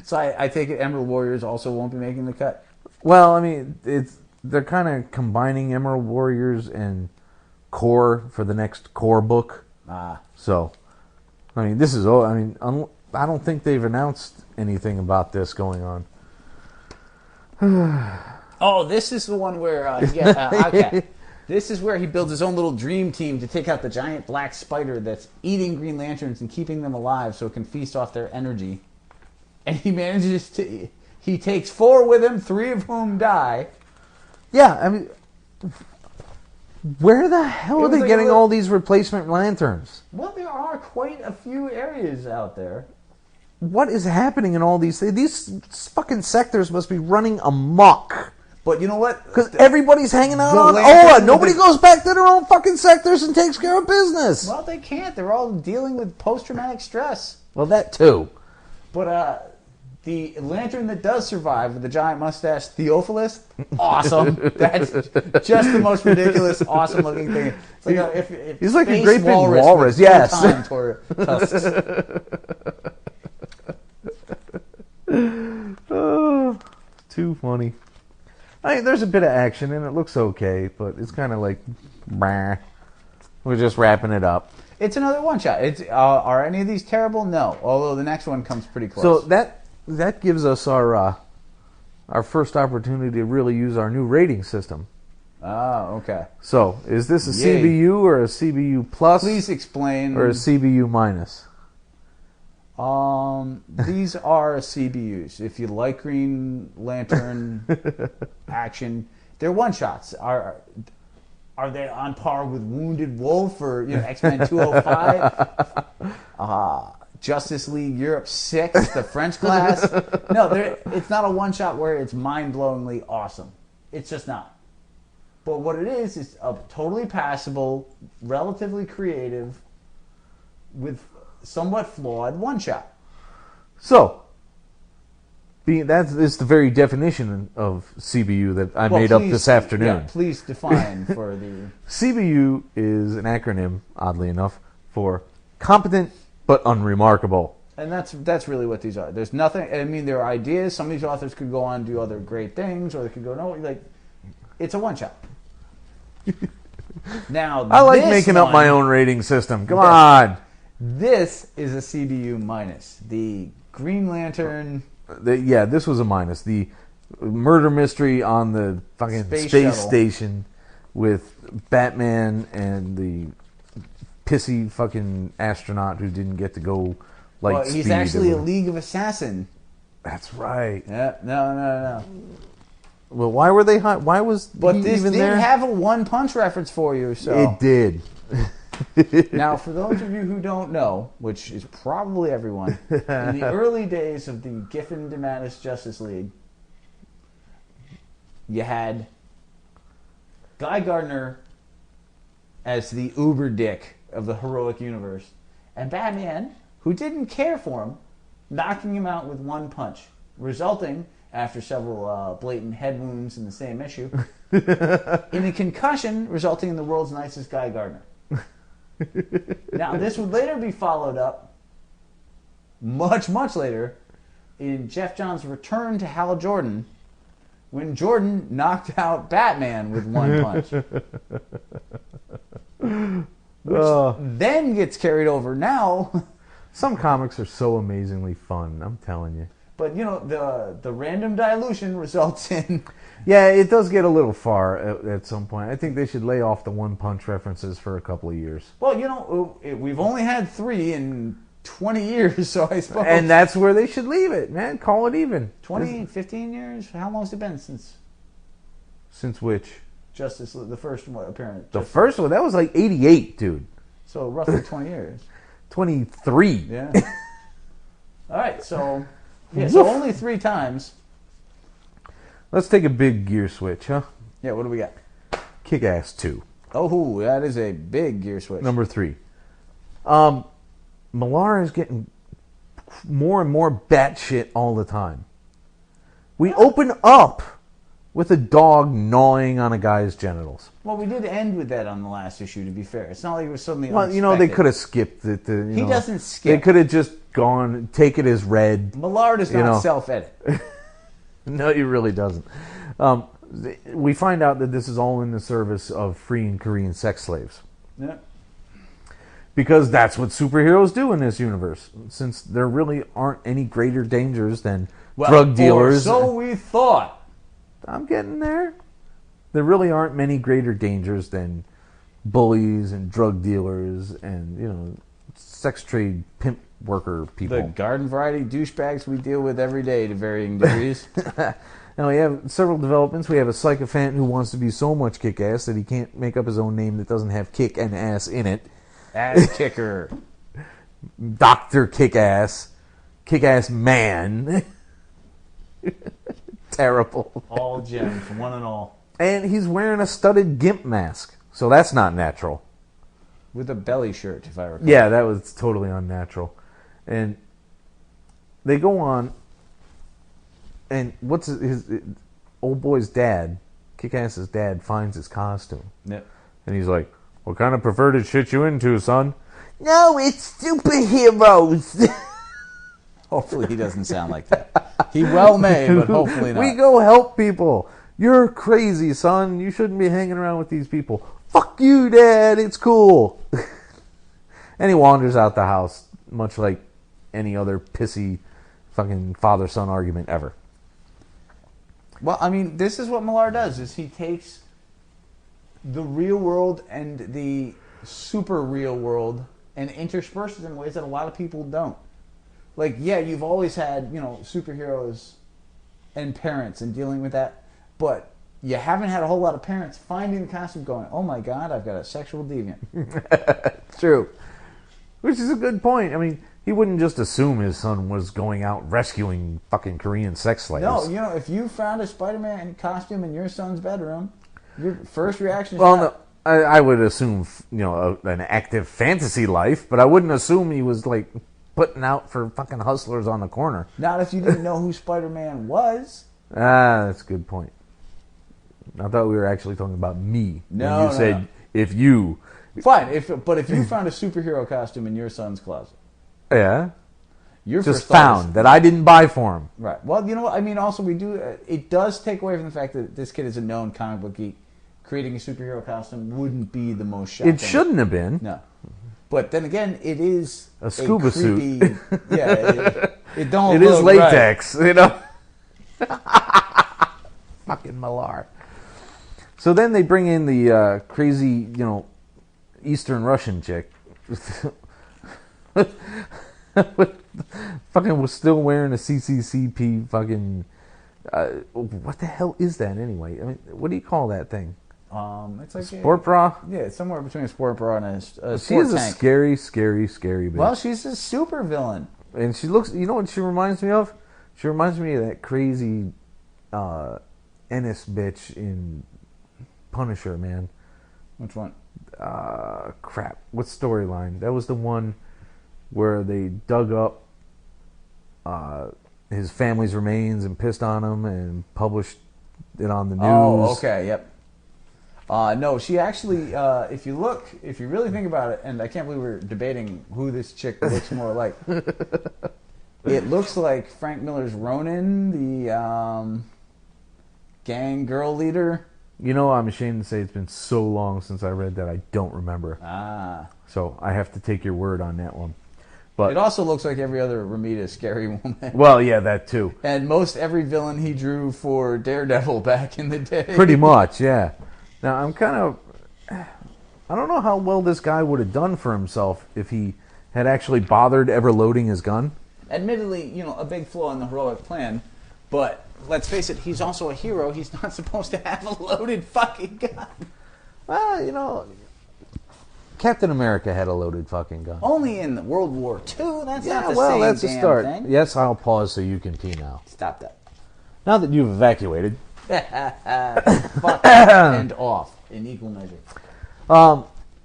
So I take it Emerald Warriors also won't be making the cut. Well, I mean, they're kind of combining Emerald Warriors and Core for the next Core book. So, I mean, this is. I don't think they've announced anything about this going on. Oh, this is the one where okay. This is where he builds his own little dream team to take out the giant black spider that's eating Green Lanterns and keeping them alive so it can feast off their energy. And he manages to... He takes 4 with him, 3 of whom die. Yeah, I mean, where the hell are they getting all these replacement lanterns? Well, there are quite a few areas out there. What is happening in all these things? These fucking sectors must be running amok. But you know what? Because everybody's hanging out The on lantern Oa. with Nobody the- goes back to their own fucking sectors and takes care of business. Well, they can't. They're all dealing with post-traumatic stress. Well, that too. But the lantern that does survive with the giant mustache, Theophilus, awesome. That's just the most ridiculous, awesome-looking thing. It's like if He's like a space great big walrus, with yes. full-time tusks. Oh, too funny. I mean, there's a bit of action and it looks okay, but it's kind of like, bah. We're just wrapping it up. It's another one-shot. Are any of these terrible? No. Although the next one comes pretty close. So that gives us our first opportunity to really use our new rating system. Oh, okay. So, is this a Yay. CBU or a CBU plus? Please explain. Or a CBU minus? These are CBUs. If you like Green Lantern action, they're one-shots. Are they on par with Wounded Wolf or X-Men 205? Justice League Europe 6, the French class? No, it's not a one-shot where it's mind-blowingly awesome. It's just not. But what it is a totally passable, relatively creative, with somewhat flawed one-shot. So, that is the very definition of CBU that I made up this afternoon. Yeah, please define for the... CBU is an acronym, oddly enough, for competent but unremarkable. And that's really what these are. There's nothing... I mean, there are ideas. Some of these authors could go on and do other great things, or they could go... No, it's a one-shot. Now, I like making up my own rating system. Come on! This is a CBU minus. The Green Lantern... This was a minus. The murder mystery on the fucking space station with Batman and the pissy fucking astronaut who didn't get to go light speed. He's actually a League of Assassin. That's right. Yeah, no. Well, why were they hot? Why was But he this even did there? have a one-punch reference for you, so... It did. Now, for those of you who don't know, which is probably everyone, in the early days of the Giffen DeMatteis Justice League, you had Guy Gardner as the uber dick of the heroic universe, and Batman, who didn't care for him, knocking him out with one punch, resulting, after several blatant head wounds in the same issue, in a concussion resulting in the world's nicest Guy Gardner. Now, this would later be followed up, much, much later, in Jeff Johns' return to Hal Jordan, when Jordan knocked out Batman with one punch. Which then gets carried over now. Some comics are so amazingly fun, I'm telling you. But, the random dilution results in... Yeah, it does get a little far at some point. I think they should lay off the one-punch references for a couple of years. Well, we've only had 3 in 20 years, so I suppose. And that's where they should leave it, man. Call it even. 20, 15 years? How long has it been since Since which? Justice League, the first one apparent? The first one, that was like 88, dude. So roughly 20 years. 23. Yeah. All right, so only 3 times. Let's take a big gear switch, huh? Yeah, what do we got? Kick-Ass 2. Oh, that is a big gear switch. Number 3. Millar is getting more and more batshit all the time. We open up with a dog gnawing on a guy's genitals. Well, we did end with that on the last issue, to be fair. It's not like it was suddenly Well, unexpected. they could have skipped it. He doesn't skip. They could have just gone, take it as read. Millar does not self-edit. No, he really doesn't. We find out that this is all in the service of freeing Korean sex slaves. Yeah. Because that's what superheroes do in this universe. Since there really aren't any greater dangers than drug dealers. Or so we thought. I'm getting there. There really aren't many greater dangers than bullies and drug dealers and, sex trade pimp worker people. The garden variety douchebags we deal with every day to varying degrees. Now we have several developments. We have a sycophant who wants to be so much kick-ass that he can't make up his own name that doesn't have kick and ass in it. Ass kicker. Dr. Kick-Ass. Kick-Ass Man. Terrible. All gems, one and all. And he's wearing a studded gimp mask. So that's not natural. With a belly shirt, if I recall. Yeah, that was totally unnatural. And they go on, and what's his old boy's dad, Kick-Ass's dad, finds his costume. Yep. And he's like, what kind of perverted shit you into, son? No, it's superheroes. Hopefully he doesn't sound like that. He well may, but hopefully not. We go help people. You're crazy, son. You shouldn't be hanging around with these people. Fuck you, Dad. It's cool. And he wanders out the house, much like any other pissy fucking father-son argument ever. Well, I mean, this is what Millar does, is he takes the real world and the super real world and intersperses in ways that a lot of people don't. Like, yeah, you've always had, superheroes and parents and dealing with that, but you haven't had a whole lot of parents finding the costume going, oh my God, I've got a sexual deviant. True. Which is a good point. I mean, he wouldn't just assume his son was going out rescuing fucking Korean sex slaves. No, if you found a Spider-Man costume in your son's bedroom, your first reaction is no, I would assume, an active fantasy life, but I wouldn't assume he was, like, putting out for fucking hustlers on the corner. Not if you didn't know who Spider-Man was. That's a good point. I thought we were actually talking about me. No, when you said, if you... Fine, but if you found a superhero costume in your son's closet. Yeah. Your just first thought found that I didn't buy for him. Right. Well, you know what? I mean, also, we do... it does take away from the fact that this kid is a known comic book geek. Creating a superhero costume wouldn't be the most shocking. It shouldn't have been. No. But then again, it is a scuba creepy, suit. Yeah, it don't. It look is latex, right. Fucking Millar. So then they bring in the crazy, Eastern Russian chick. Fucking was still wearing a CCCP fucking. What the hell is that anyway? I mean, what do you call that thing? It's like sport bra. Yeah, it's somewhere between a sport bra and a sport She's tank. a scary, scary, scary bitch. Well, she's a super villain, and she looks. You know what she reminds me of? She reminds me of that crazy Ennis bitch in Punisher, man. Which one? Crap. What storyline? That was the one where they dug up his family's remains and pissed on him and published it on the news. Oh, okay, yep. No, she actually, if you really think about it, and I can't believe we're debating who this chick looks more like. It looks like Frank Miller's Ronin, the gang girl leader. I'm ashamed to say it's been so long since I read that I don't remember. So I have to take your word on that one. But it also looks like every other Ramita scary woman. Well, yeah, that too. And most every villain he drew for Daredevil back in the day. Pretty much, yeah. Now, I don't know how well this guy would have done for himself if he had actually bothered ever loading his gun. Admittedly, a big flaw in the heroic plan, but let's face it, he's also a hero. He's not supposed to have a loaded fucking gun. Well, Captain America had a loaded fucking gun. Only in World War II. That's not the well, same that's a damn start. thing. Yes, I'll pause so you can pee now. Stop that. Now that you've evacuated. Fuck and off in equal measure.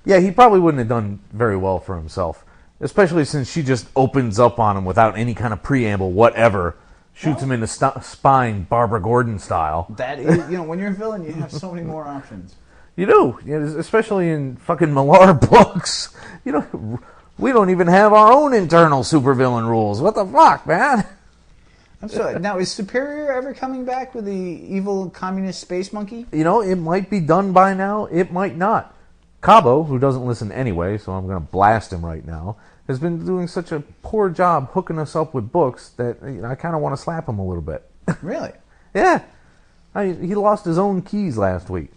Yeah, he probably wouldn't have done very well for himself, especially since she just opens up on him without any kind of preamble, whatever. Shoots him in the spine, Barbara Gordon style. That is, when you're a villain, you have so many more options. You do, especially in fucking Millar books. We don't even have our own internal supervillain rules. What the fuck, man? I'm sorry. Now, is Superior ever coming back with the evil communist space monkey? It might be done by now. It might not. Cabo, who doesn't listen anyway, so I'm going to blast him right now, has been doing such a poor job hooking us up with books that I kind of want to slap him a little bit. Really? Yeah. He lost his own keys last week.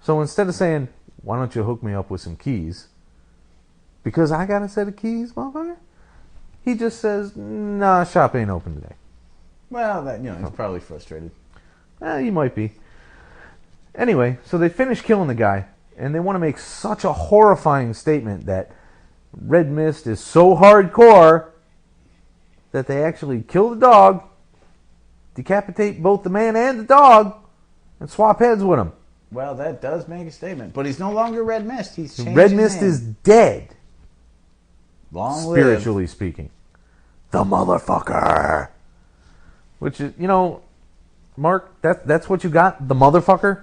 So instead of saying, why don't you hook me up with some keys? Because I got a set of keys, motherfucker? He just says, nah, shop ain't open today. Well, he's probably frustrated. He might be. Anyway, so they finish killing the guy, and they want to make such a horrifying statement that Red Mist is so hardcore that they actually kill the dog, decapitate both the man and the dog, and swap heads with him. Well, that does make a statement. But he's no longer Red Mist. He's changed Red his Mist name. is dead. Long spiritually speaking. The motherfucker. Which is, Mark, that's what you got? The motherfucker?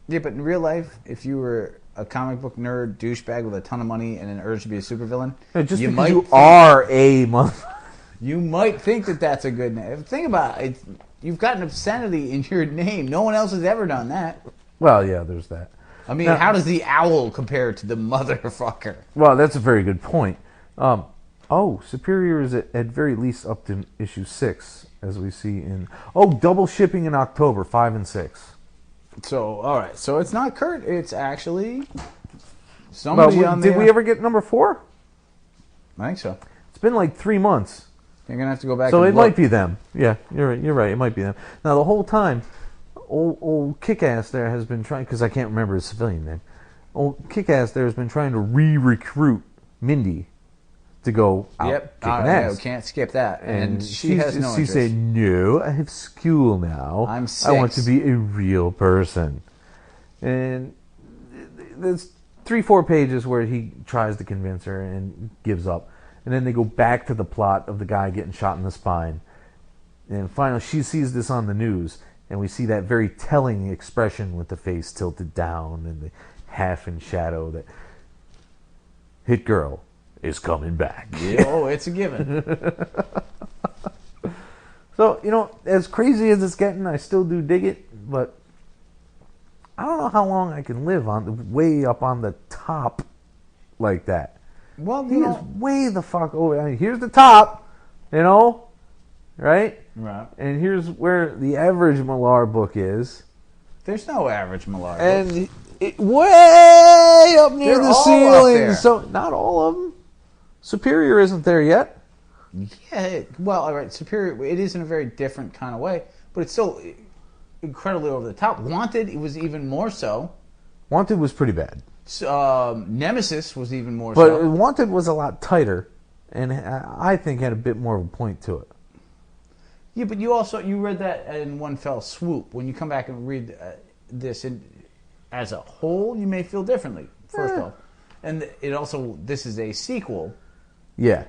Yeah, but in real life, if you were a comic book nerd douchebag with a ton of money and an urge to be a supervillain, just because you are a motherfucker. You might think that that's a good name. Think about it. You've got an obscenity in your name. No one else has ever done that. Well, yeah, there's that. I mean, how does the owl compare to the motherfucker? Well, that's a very good point. Superior is at very least up to issue 6, as we see in... double shipping in October, 5 and 6. So, all right. So it's not Kurt. It's actually somebody on Did we ever get number 4? I think so. It's been like 3 months. You're going to have to go back so and it might be them. Yeah, you're right. It might be them. Now, the whole time, old Kick-Ass there has been trying... Because I can't remember his civilian name. Old Kick-Ass there has been trying to re-recruit Mindy to go out kicking ass. No, can't skip that. And she has no interest. She said, no, I have school now. I'm 6. I want to be a real person. And there's 3-4 pages where he tries to convince her and gives up. And then they go back to the plot of the guy getting shot in the spine. And finally, she sees this on the news. And we see that very telling expression with the face tilted down and the half in shadow that Hit Girl is coming back. Yeah, it's a given. So, as crazy as it's getting, I still do dig it, but I don't know how long I can live way up on the top like that. Well, he is way the fuck over. I mean, here's the top, right? Right. And here's where the average Millar book is. There's no average Millar book. And way up near the ceiling. So not all of them. Superior isn't there yet. Yeah, well, all right, Superior, it is in a very different kind of way, but it's still incredibly over the top. Wanted, it was even more so. Wanted was pretty bad. Nemesis was even more so. so. But Wanted was a lot tighter, and I think had a bit more of a point to it. Yeah, but you read that in one fell swoop. When you come back and read this as a whole, you may feel differently, first off. And this is a sequel. Yeah.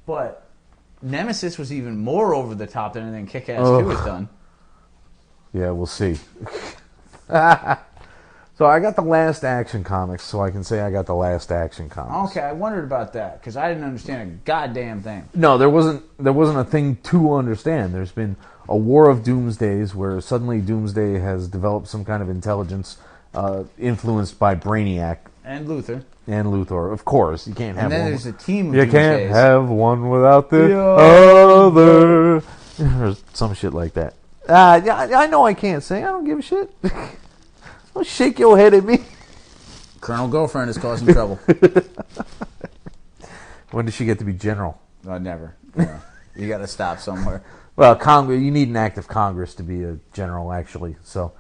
But Nemesis was even more over the top than anything Kick-Ass 2 has done. Yeah, we'll see. So I got the Last Action comics, so I can say I got the Last Action comics. Okay, I wondered about that because I didn't understand a goddamn thing. No, there wasn't a thing to understand. There's been a war of Doomsdays where suddenly Doomsday has developed some kind of intelligence influenced by Brainiac. And Luthor. And Luthor, of course. You can't have one. And then there's a team of You Doomsdays. can't have one without the other. Or some shit like that. Yeah, I know I can't sing. I don't give a shit. Don't shake your head at me. Colonel Girlfriend is causing trouble. When did she get to be general? Never. Yeah. You got to stop somewhere. Well, Congress. You need an act of Congress to be a general, actually. So,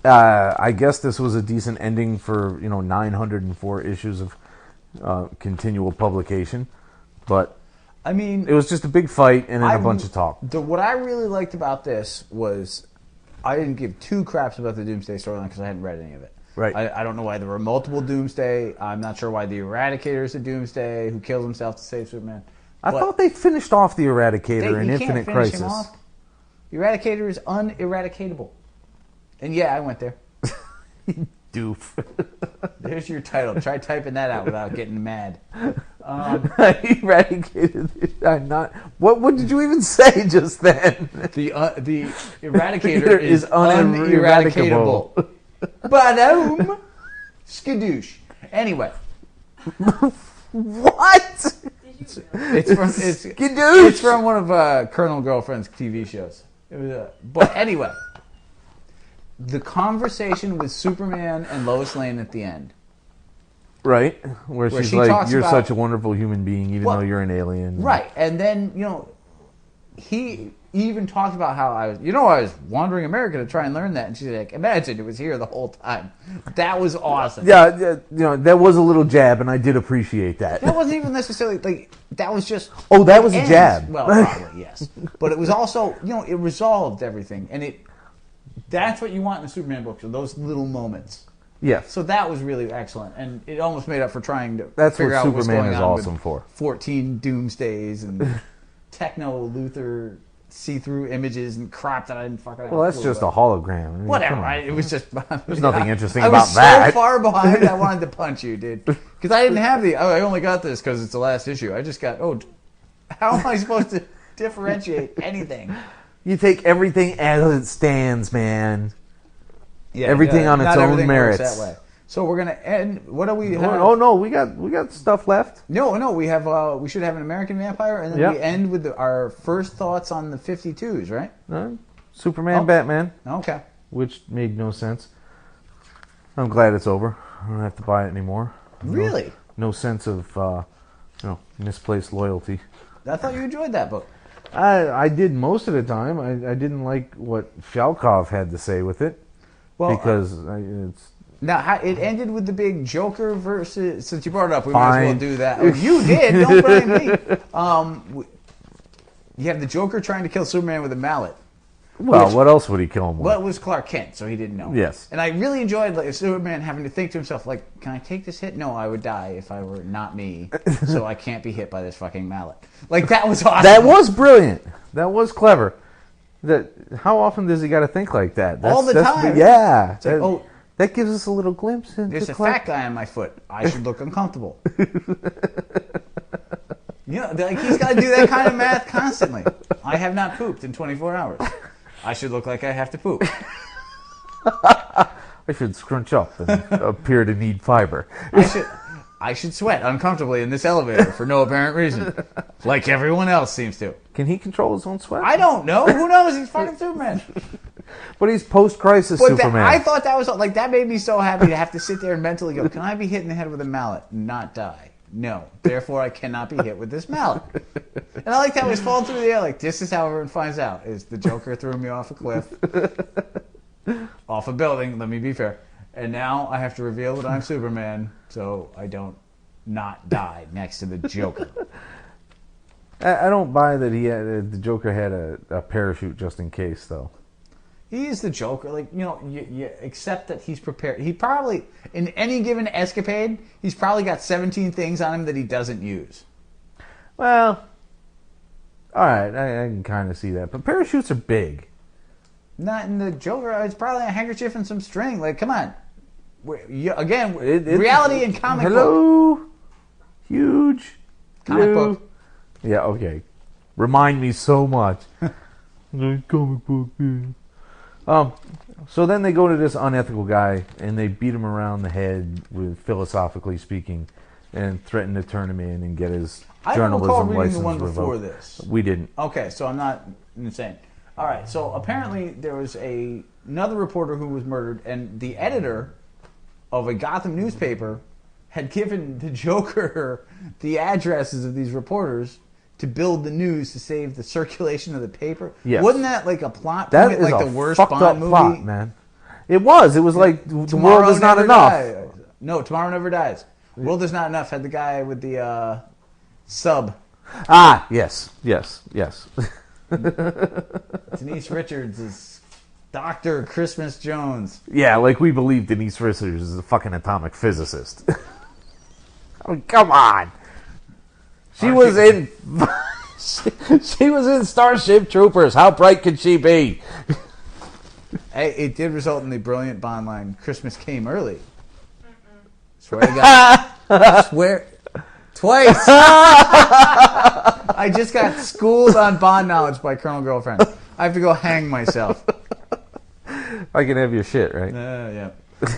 I guess this was a decent ending for 904 issues of continual publication, but I mean, it was just a big fight and then a bunch of talk. What I really liked about this was I didn't give two craps about the Doomsday storyline because I hadn't read any of it. Right. I don't know why there were multiple Doomsday. I'm not sure why the Eradicator is a Doomsday who kills himself to save Superman. I thought they finished off the Eradicator in you Infinite can't finish Crisis. him off. The Eradicator is un-eradicatable. And yeah, I went there. Doof. There's your title. Try typing that out without getting mad. Eradicated. I'm not. What did you even say just then? The Eradicator is un-eradicatable. Ba-doom. Skadoosh. Anyway. What? It's from one of Colonel Girlfriend's TV shows. It was, but anyway, the conversation with Superman and Lois Lane at the end. Right, where she's she like, talks "You're about- such a wonderful human being, even though you're an alien." Right, and then he even talked about how I was wandering America to try and learn that, and she's like, "Imagine it was here the whole time." That was awesome. Yeah, that was a little jab, and I did appreciate that. That wasn't even necessarily like that was just. Oh, that was a ends. jab. Well, probably yes, but it was also it resolved everything, and that's what you want in a Superman book. So those little moments. Yes. So that was really excellent, and it almost made up for trying to That's figure what out what's Superman going is on awesome with for. 14 Doomsdays and Techno Luthor see-through images and crap that I didn't fucking. Well, that's just a hologram. I mean, whatever. It was just. There's nothing interesting I about was that. so far behind. I wanted to punch you, dude, because I didn't have I only got this because it's the last issue. I just got. How am I supposed to differentiate anything? You take everything as it stands, man. Yeah, everything on its not own everything works merits. that way. So we're gonna end. What do we have? Oh no, we got stuff left. No, we have. We should have an American Vampire, and then we end with our first thoughts on the 52s, right? Superman, Batman. Okay. Which made no sense. I'm glad it's over. I don't have to buy it anymore. Really? No sense of misplaced loyalty. I thought you enjoyed that book. I did most of the time. I didn't like what Falkov had to say with it. Well, because it's... Now, it ended with the big Joker versus... Since you brought it up, we might as well do that. Oh, you did! Don't blame me. You have the Joker trying to kill Superman with a mallet. Well, what else would he kill him with? Well, it was Clark Kent, so he didn't know. Yes. And I really enjoyed Superman having to think to himself, like, can I take this hit? No, I would die if I were not me, so I can't be hit by this fucking mallet. Like, that was awesome. That was brilliant. That was clever. How often does he got to think like that? All the time. Yeah. Like, that gives us a little glimpse into there's a fat guy on my foot. I should look uncomfortable. Like he's got to do that kind of math constantly. I have not pooped in 24 hours. I should look like I have to poop. I should scrunch up and appear to need fiber. I should sweat uncomfortably in this elevator for no apparent reason, like everyone else seems to. Can he control his own sweat? I don't know. Who knows? He's fucking Superman. But he's post-crisis Superman. I thought that was like that made me so happy to have to sit there and mentally go, can I be hit in the head with a mallet and not die? No. Therefore, I cannot be hit with this mallet. And I like how he's falling through the air. Like, this is how everyone finds out. Is the Joker threw me off a cliff. Off a building, let me be fair. And now I have to reveal that I'm Superman so I don't not die next to the Joker. I don't buy that the Joker had a parachute just in case, though. He is the Joker. Like, you accept that he's prepared. He probably, in any given escapade, he's probably got 17 things on him that he doesn't use. Well, all right, I can kind of see that. But parachutes are big. Not in the Joker. It's probably a handkerchief and some string. Like, come on. Again, reality and comic book. Hello? Huge. Comic book. Yeah, okay. Remind me so much. Comic book, yeah. So then they go to this unethical guy and they beat him around the head with philosophically speaking and threaten to turn him in and get his journalism license the one revoked. before this. We didn't. Okay, so I'm not insane. All right, so apparently there was another reporter who was murdered, and the editor of a Gotham newspaper had given the Joker the addresses of these reporters to build the news to save the circulation of the paper. Yes. Wasn't that like a plot That point, is like a the worst fucked Bond up movie? plot, man. It was. It was like the Tomorrow world is not Never enough. Dies. No, Tomorrow Never Dies. World is not enough had the guy with the sub. Ah, yes. Denise Richards is Dr. Christmas Jones. Yeah, like we believe Denise Richards is a fucking atomic physicist. I mean, come on. She was in she was in Starship Troopers. How bright could she be? Hey, it did result in the brilliant Bond line, Christmas came early. Swear to God. Swear. Twice. I just got schooled on Bond knowledge by Colonel Girlfriend. I have to go hang myself. I can have your shit, right? Yeah.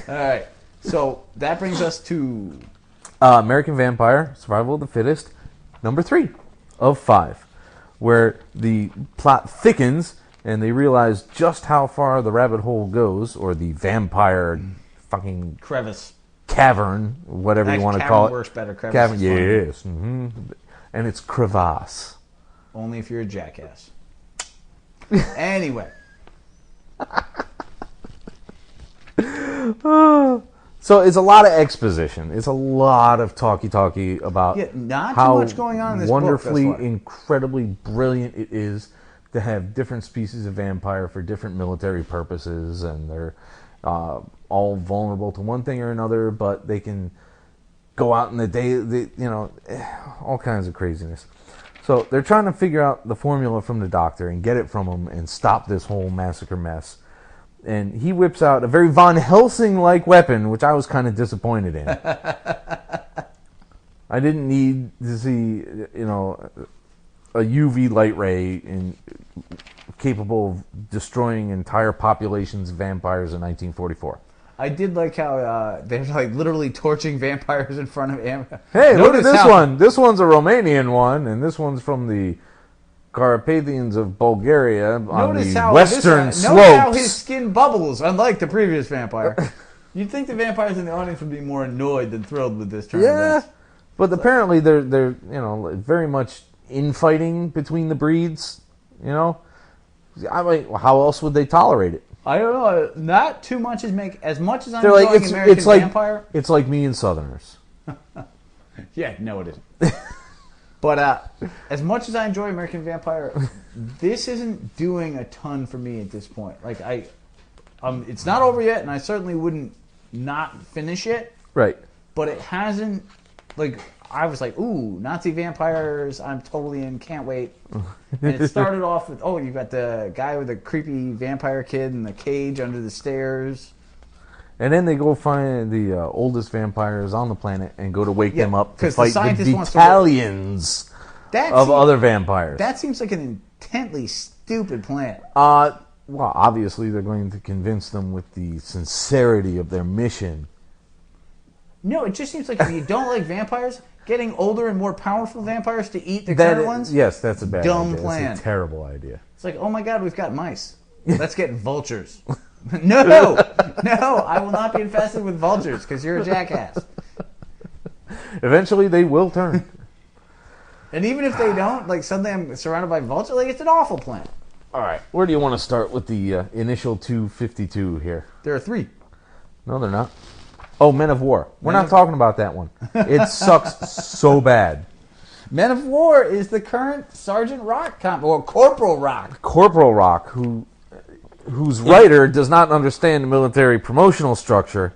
All right. So that brings us to American Vampire, Survival of the Fittest, number 3 of 5, where the plot thickens and they realize just how far the rabbit hole goes, or the vampire fucking crevice. Cavern, whatever you want to call it. Works better. Crevice Cavern, is fine. yes. Mm-hmm. And it's crevasse. Only if you're a jackass. Anyway. So it's a lot of exposition. It's a lot of talky about not how too much going on in this wonderfully, book. incredibly brilliant it is to have different species of vampire for different military purposes, and they're all vulnerable to one thing or another, but they can go out in the day, all kinds of craziness. So they're trying to figure out the formula from the doctor and get it from him and stop this whole massacre mess. And he whips out a very Von Helsing-like weapon, which I was kind of disappointed in. I didn't need to see, a UV light ray capable of destroying entire populations of vampires in 1944. I did like how they're like literally torching vampires in front of him. Hey, look at this one. This one's a Romanian one, and this one's from the Carpathians of Bulgaria on the western slopes. Notice how his skin bubbles, unlike the previous vampire. You'd think the vampires in the audience would be more annoyed than thrilled with this turn of events. But apparently they're very much infighting between the breeds. I mean, how else would they tolerate it? I don't know. Not too much as much as I'm They're enjoying American Vampire. It's like me and Southerners. Yeah, no, it isn't. But as much as I enjoy American Vampire, this isn't doing a ton for me at this point. Like it's not over yet, and I certainly wouldn't not finish it. Right. But it hasn't. Like I was like, ooh, Nazi vampires! I'm totally in. Can't wait. And it started off with, you got the guy with the creepy vampire kid in the cage under the stairs. And then they go find the oldest vampires on the planet and go to wake them up to fight the battalions of other vampires. That seems like an intently stupid plan. Well, obviously they're going to convince them with the sincerity of their mission. No, it just seems like if you don't like vampires, getting older and more powerful vampires to eat the current ones? Yes, that's a bad dumb idea. plan. It's a terrible idea. It's like, oh my god, we've got mice. Let's get vultures. No, I will not be infested with vultures because you're a jackass. Eventually they will turn. And even if they don't, like suddenly I'm surrounded by vultures, like it's an awful plan. All right, where do you want to start with the initial 252 here? There are 3. No, they're not. Oh, Men of War. We're not talking about that one. It sucks so bad. Men of War is the current Sergeant Rock or Corporal Rock. Corporal Rock, whose writer does not understand the military promotional structure.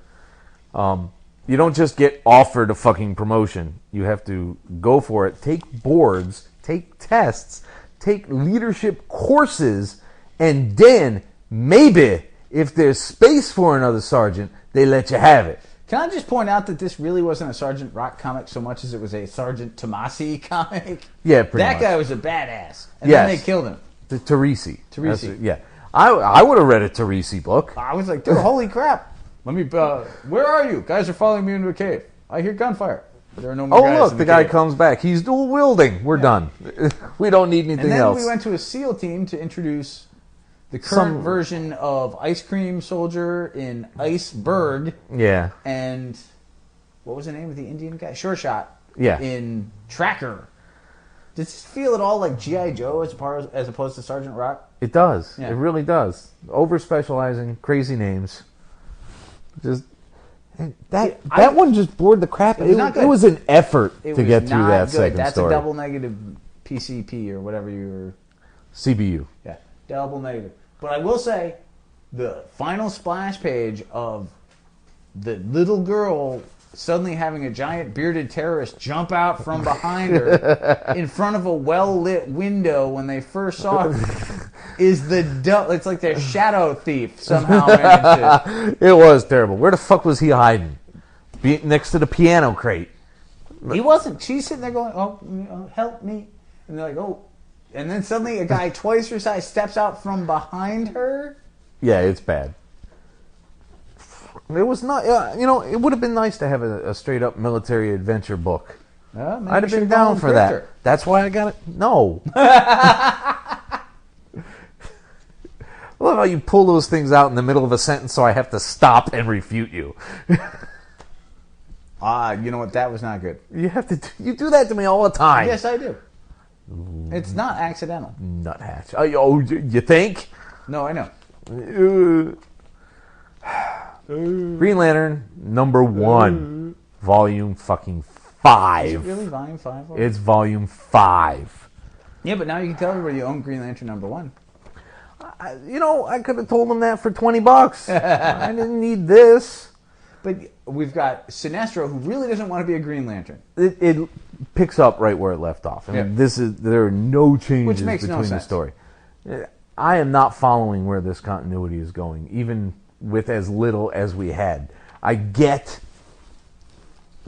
You don't just get offered a fucking promotion. You have to go for it, take boards, take tests, take leadership courses, and then maybe, if there's space for another sergeant, they let you have it. Can I just point out that this really wasn't a Sergeant Rock comic so much as it was a Sergeant Tomasi comic? Yeah, pretty much. That guy was a badass. And then they killed him. Teresi. Teresi. Yeah. I would have read a Teresi book. I was like, dude, holy crap. Let me, where are you? Guys are following me into a cave. I hear gunfire. There are no more guys in the guy cave. comes back. He's dual wielding. We're done. We don't need anything else. And then we went to a SEAL team to introduce the current version of Ice Cream Soldier in Iceberg. Yeah. And what was the name of the Indian guy? Sure Shot. Yeah. In Tracker. Does this feel at all like G.I. Joe as opposed to Sergeant Rock? It does. Yeah. It really does. Over specializing, crazy names. Just that one just bored the crap. It was an effort to get through that second That's story. a double negative PCP or whatever you were. CBU. Yeah, double negative. But I will say, the final splash page of the little girl suddenly having a giant bearded terrorist jump out from behind her in front of a well-lit window when they first saw her is it's like their shadow thief somehow managed it. It was terrible. Where the fuck was he hiding? Next to the piano crate. He wasn't. She's sitting there going, "Oh, help me!" And they're like, "Oh," and then suddenly a guy twice her size steps out from behind her. Yeah, it's bad. It was not. It would have been nice to have a straight up military adventure book. I'd have been down for that. That's why I got it. No. I love how you pull those things out in the middle of a sentence, so I have to stop and refute you. You know what? That was not good. You do that to me all the time. Yes, I do. It's not accidental. Nuthatch. Oh, you think? No, I know. Green Lantern #1, volume fucking 5. Is it really volume 5? It's volume 5. Yeah, but now you can tell everybody you own Green Lantern #1. I could have told them that for $20. I didn't need this. But we've got Sinestro, who really doesn't want to be a Green Lantern. It picks up right where it left off. I mean, there are no changes between the story. I am not following where this continuity is going, even with as little as we had. I get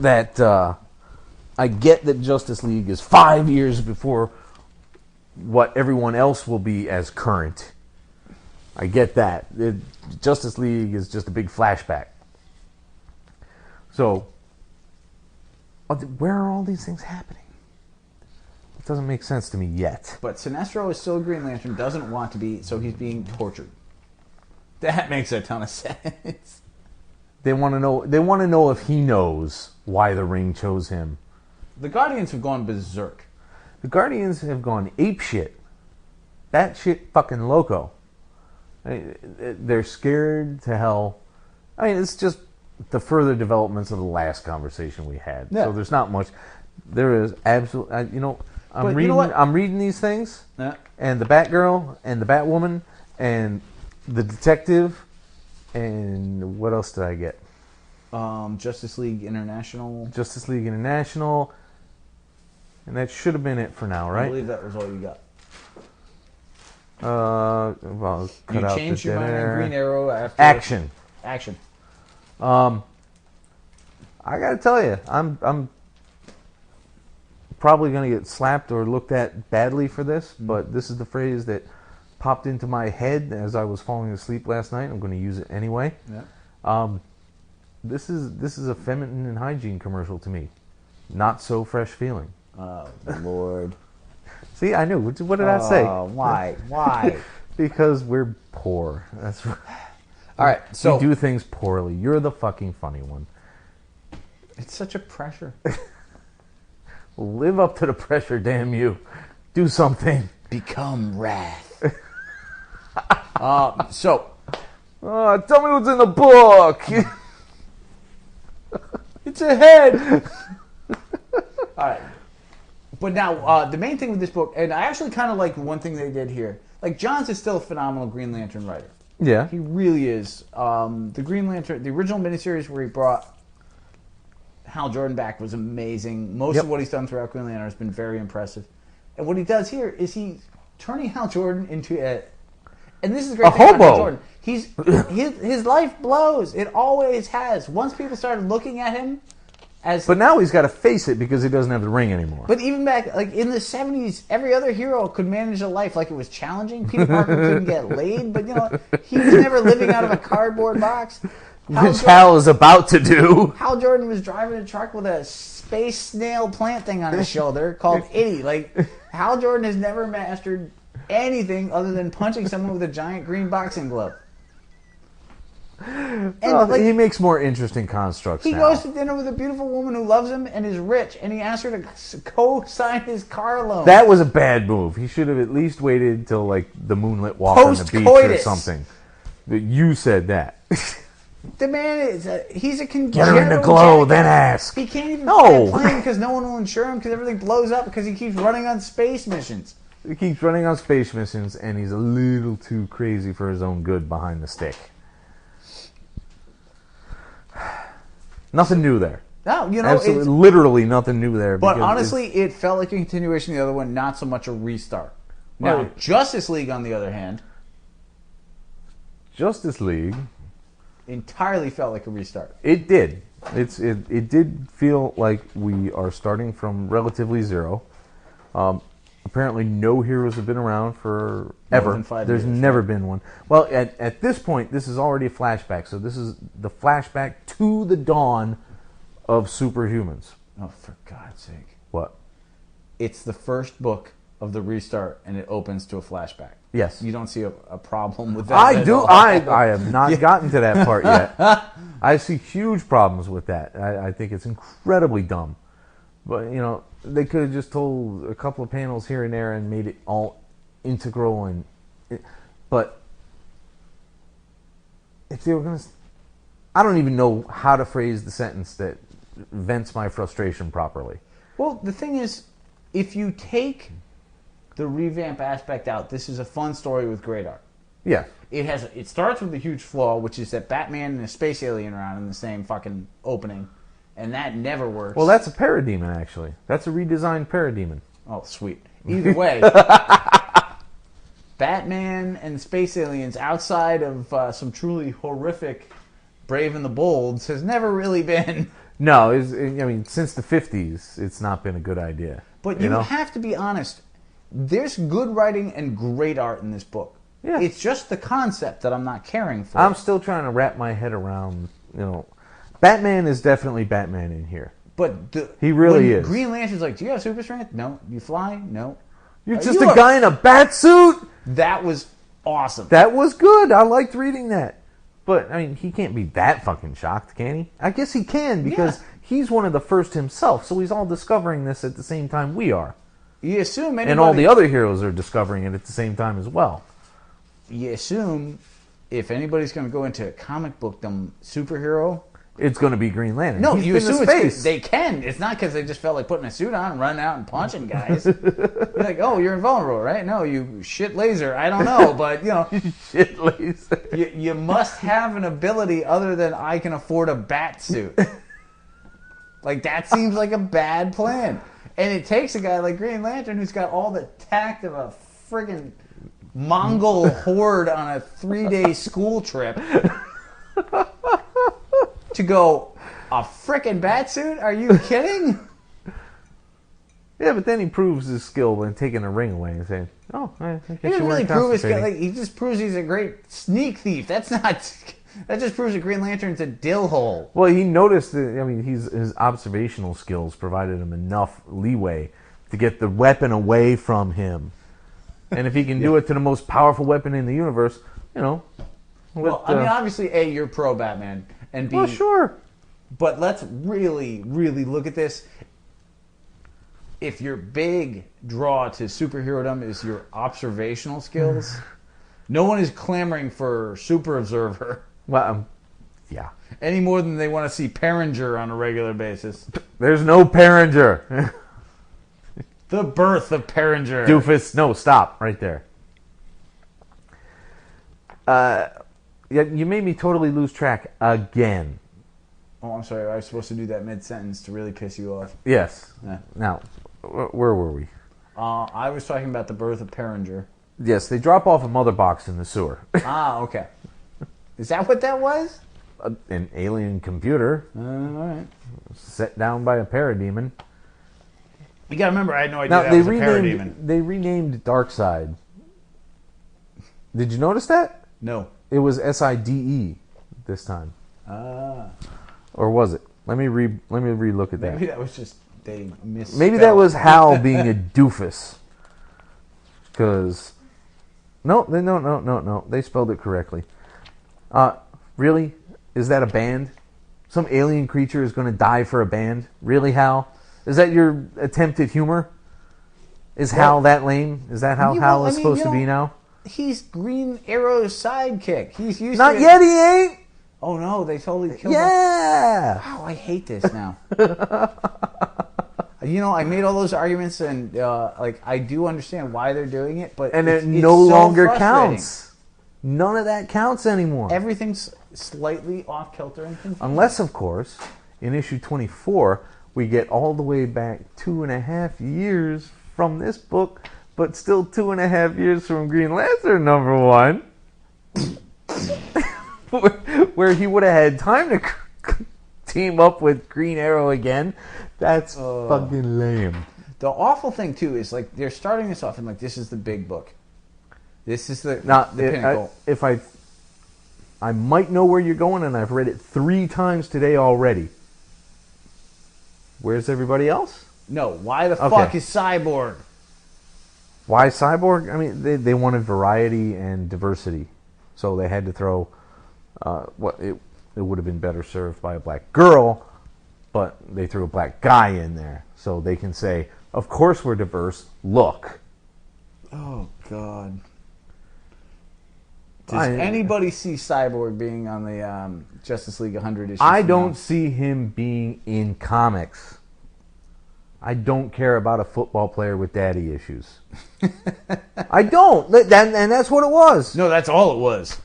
that Justice League is 5 years before what everyone else will be as current. I get that. Justice League is just a big flashback. So, where are all these things happening? It doesn't make sense to me yet. But Sinestro is still a Green Lantern, doesn't want to be, so he's being tortured. That makes a ton of sense. They want to know. They want to know if he knows why the Ring chose him. The Guardians have gone berserk. The Guardians have gone apeshit. That shit fucking loco. They're scared to hell. I mean, it's just the further developments of the last conversation we had. Yeah. So there's not much. There is absolutely. I'm reading. What? I'm reading these things, Yeah. and the Batgirl and the Batwoman and the detective, and what else did I get? Justice League International. Justice League International, and that should have been it for now, right? I believe that was all you got. Well, cut You out changed the your mind dead on Green air. Arrow after Action. Action. I gotta tell you, I'm probably gonna get slapped or looked at badly for this, but this is the phrase that popped into my head as I was falling asleep last night. I'm going to use it anyway. Yeah. This is a feminine and hygiene commercial to me. Not so fresh feeling. Oh, Lord. See, I knew. What did I say? Why? Why? Because we're poor. That's right. All right, so we do things poorly. You're the fucking funny one. it's such a pressure. Live up to the pressure, damn you. Do something. Become wrath. So tell me what's in the book. it's a head. All right. But now, the main thing with this book, and I actually kind of like one thing they did here. Like, Johns is still a phenomenal Green Lantern writer. Yeah. He really is. The Green Lantern, the original miniseries where he brought Hal Jordan back was amazing. Most of what he's done throughout Green Lantern has been very impressive. And what he does here is he's turning Hal Jordan into and this is the great thing about Hal Jordan. His life blows. It always has. Once people started looking at him as... But now he's got to face it because he doesn't have the ring anymore. But even back, like in the 70s, every other hero could manage a life like it was challenging. Peter Parker couldn't get laid, but he was never living out of a cardboard box. Which Hal is about to do. Hal Jordan was driving a truck with a space snail plant thing on his shoulder called Itty. Like, Hal Jordan has never mastered anything other than punching someone with a giant green boxing glove. And he makes more interesting constructs he now. goes to dinner with a beautiful woman who loves him and is rich, and he asks her to co-sign his car loan. That was a bad move. He should have at least waited till like the moonlit walk on the beach or Post-coitus. something. You said that. The man is he's a Get congenital her in the glow, jackass. then ask. He can't even No. fly a plane because no one will insure him because everything blows up because he keeps running on space missions. He keeps running on space missions, and he's a little too crazy for his own good behind the stick. Nothing new there. No, you know, Absolutely, literally nothing new there. but because honestly, it felt like a continuation of the other one, not so much a restart. Now, Right. Justice League, on the other hand, Justice League, entirely felt like a restart. it did. It did feel like we are starting from relatively zero. Apparently, no heroes have been around for ever. than 5 There's years, never been one. Well, at this point, this is already a flashback. So this is the flashback to the dawn of superhumans. Oh, for God's sake. What? It's the first book of the restart, and it opens to a flashback. Yes. You don't see a problem with that I at do. all. I have not gotten to that part yet. I see huge problems with that. I think it's incredibly dumb. But, you know, they could have just told a couple of panels here and there and made it all integral. But if they were going to... I don't even know how to phrase the sentence that vents my frustration properly. Well, the thing is, if you take the revamp aspect out, this is a fun story with great art. Yeah. It starts with a huge flaw, which is that Batman and a space alien are on in the same fucking opening, and that never works. Well, that's a parademon, actually. That's a redesigned parademon. Oh, sweet. Either way, Batman and space aliens, outside of some truly horrific Brave and the Bolds, has never really been... No, since the 50s, it's not been a good idea. But you have to be honest. There's good writing and great art in this book. Yeah. It's just the concept that I'm not caring for. I'm still trying to wrap my head around, Batman is definitely Batman in here. But He really when is. Green Lantern's like, do you have super strength? No. You fly? No. You're Are just you a guy in a bat suit? That was awesome. That was good. I liked reading that. But, he can't be that fucking shocked, can he? I guess he can, because he's one of the first himself, so he's all discovering this at the same time we are. You assume anybody... And all the other heroes are discovering it at the same time as well. You assume if anybody's going to go into comic bookdom superhero... It's going to be Green Lantern. No, He's you been assume to it's space. they can. It's not because they just felt like putting a suit on and running out and punching guys. You're like, oh, you're invulnerable, right? No, you shit laser. I don't know, but, Shit laser. you must have an ability other than I can afford a bat suit. Like, that seems like a bad plan. And it takes a guy like Green Lantern who's got all the tact of a friggin' Mongol horde on a 3-day school trip to go, a frickin' bat suit? Are you kidding? Yeah, but then he proves his skill when taking a ring away and saying, "Oh, I guess He you doesn't weren't really prove his skill. concentrating." Like, he just proves he's a great sneak thief. That's not... That just proves that Green Lantern's a dill hole. Well, he noticed that, his observational skills provided him enough leeway to get the weapon away from him. And if he can do it to the most powerful weapon in the universe, Well, obviously, A, you're pro Batman, and B... Well, sure. But let's really, really look at this. If your big draw to superherodom is your observational skills, no one is clamoring for Super Observer Well, yeah. any more than they want to see Peringer on a regular basis. There's no Peringer. The birth of Peringer. Doofus. No, stop. Right there. Yeah, you made me totally lose track again. Oh, I'm sorry. I was supposed to do that mid-sentence to really piss you off. Yes. Yeah. Now, where were we? I was talking about the birth of Peringer. Yes, they drop off a mother box in the sewer. Okay. Is that what that was? An alien computer All right. set down by a parademon. You gotta remember, I had no idea Now, that was a parademon. they renamed Darkseid. Did you notice that? No. It was SIDE this time. Or was it? Let me re-look at that. Maybe that was just they misspelled. Maybe that was Hal being a doofus. Because no, they spelled it correctly. Really? Is that a band? Some alien creature is going to die for a band? Really, Hal? Is that your attempt at humor? Is Hal that lame? Is that how Hal is supposed to be now? He's Green Arrow's sidekick. He's used Not to yet, he ain't! Oh no, they totally killed him. Yeah! Wow, I hate this now. I made all those arguments, and I do understand why they're doing it, but it it's no so longer frustrating. counts. None of that counts anymore. Everything's slightly off kilter and confusing. Unless, of course, in issue 24, we get all the way back 2.5 years from this book, but still 2.5 years from Green Lantern #1, where he would have had time to team up with Green Arrow again. That's fucking lame. The awful thing, too, is they're starting this off and this is the big book. This is the pinnacle. I might know where you're going, and I've read it 3 times today already. Where's everybody else? No, why the fuck is Cyborg? Why Cyborg? I mean, they wanted variety and diversity, so they had to throw. It would have been better served by a black girl, but they threw a black guy in there, so they can say, "Of course we're diverse. Look." Oh God. Does anybody see Cyborg being on the Justice League 100 issue? I don't see him being in comics. I don't care about a football player with daddy issues. I don't. And that's what it was. No, that's all it was.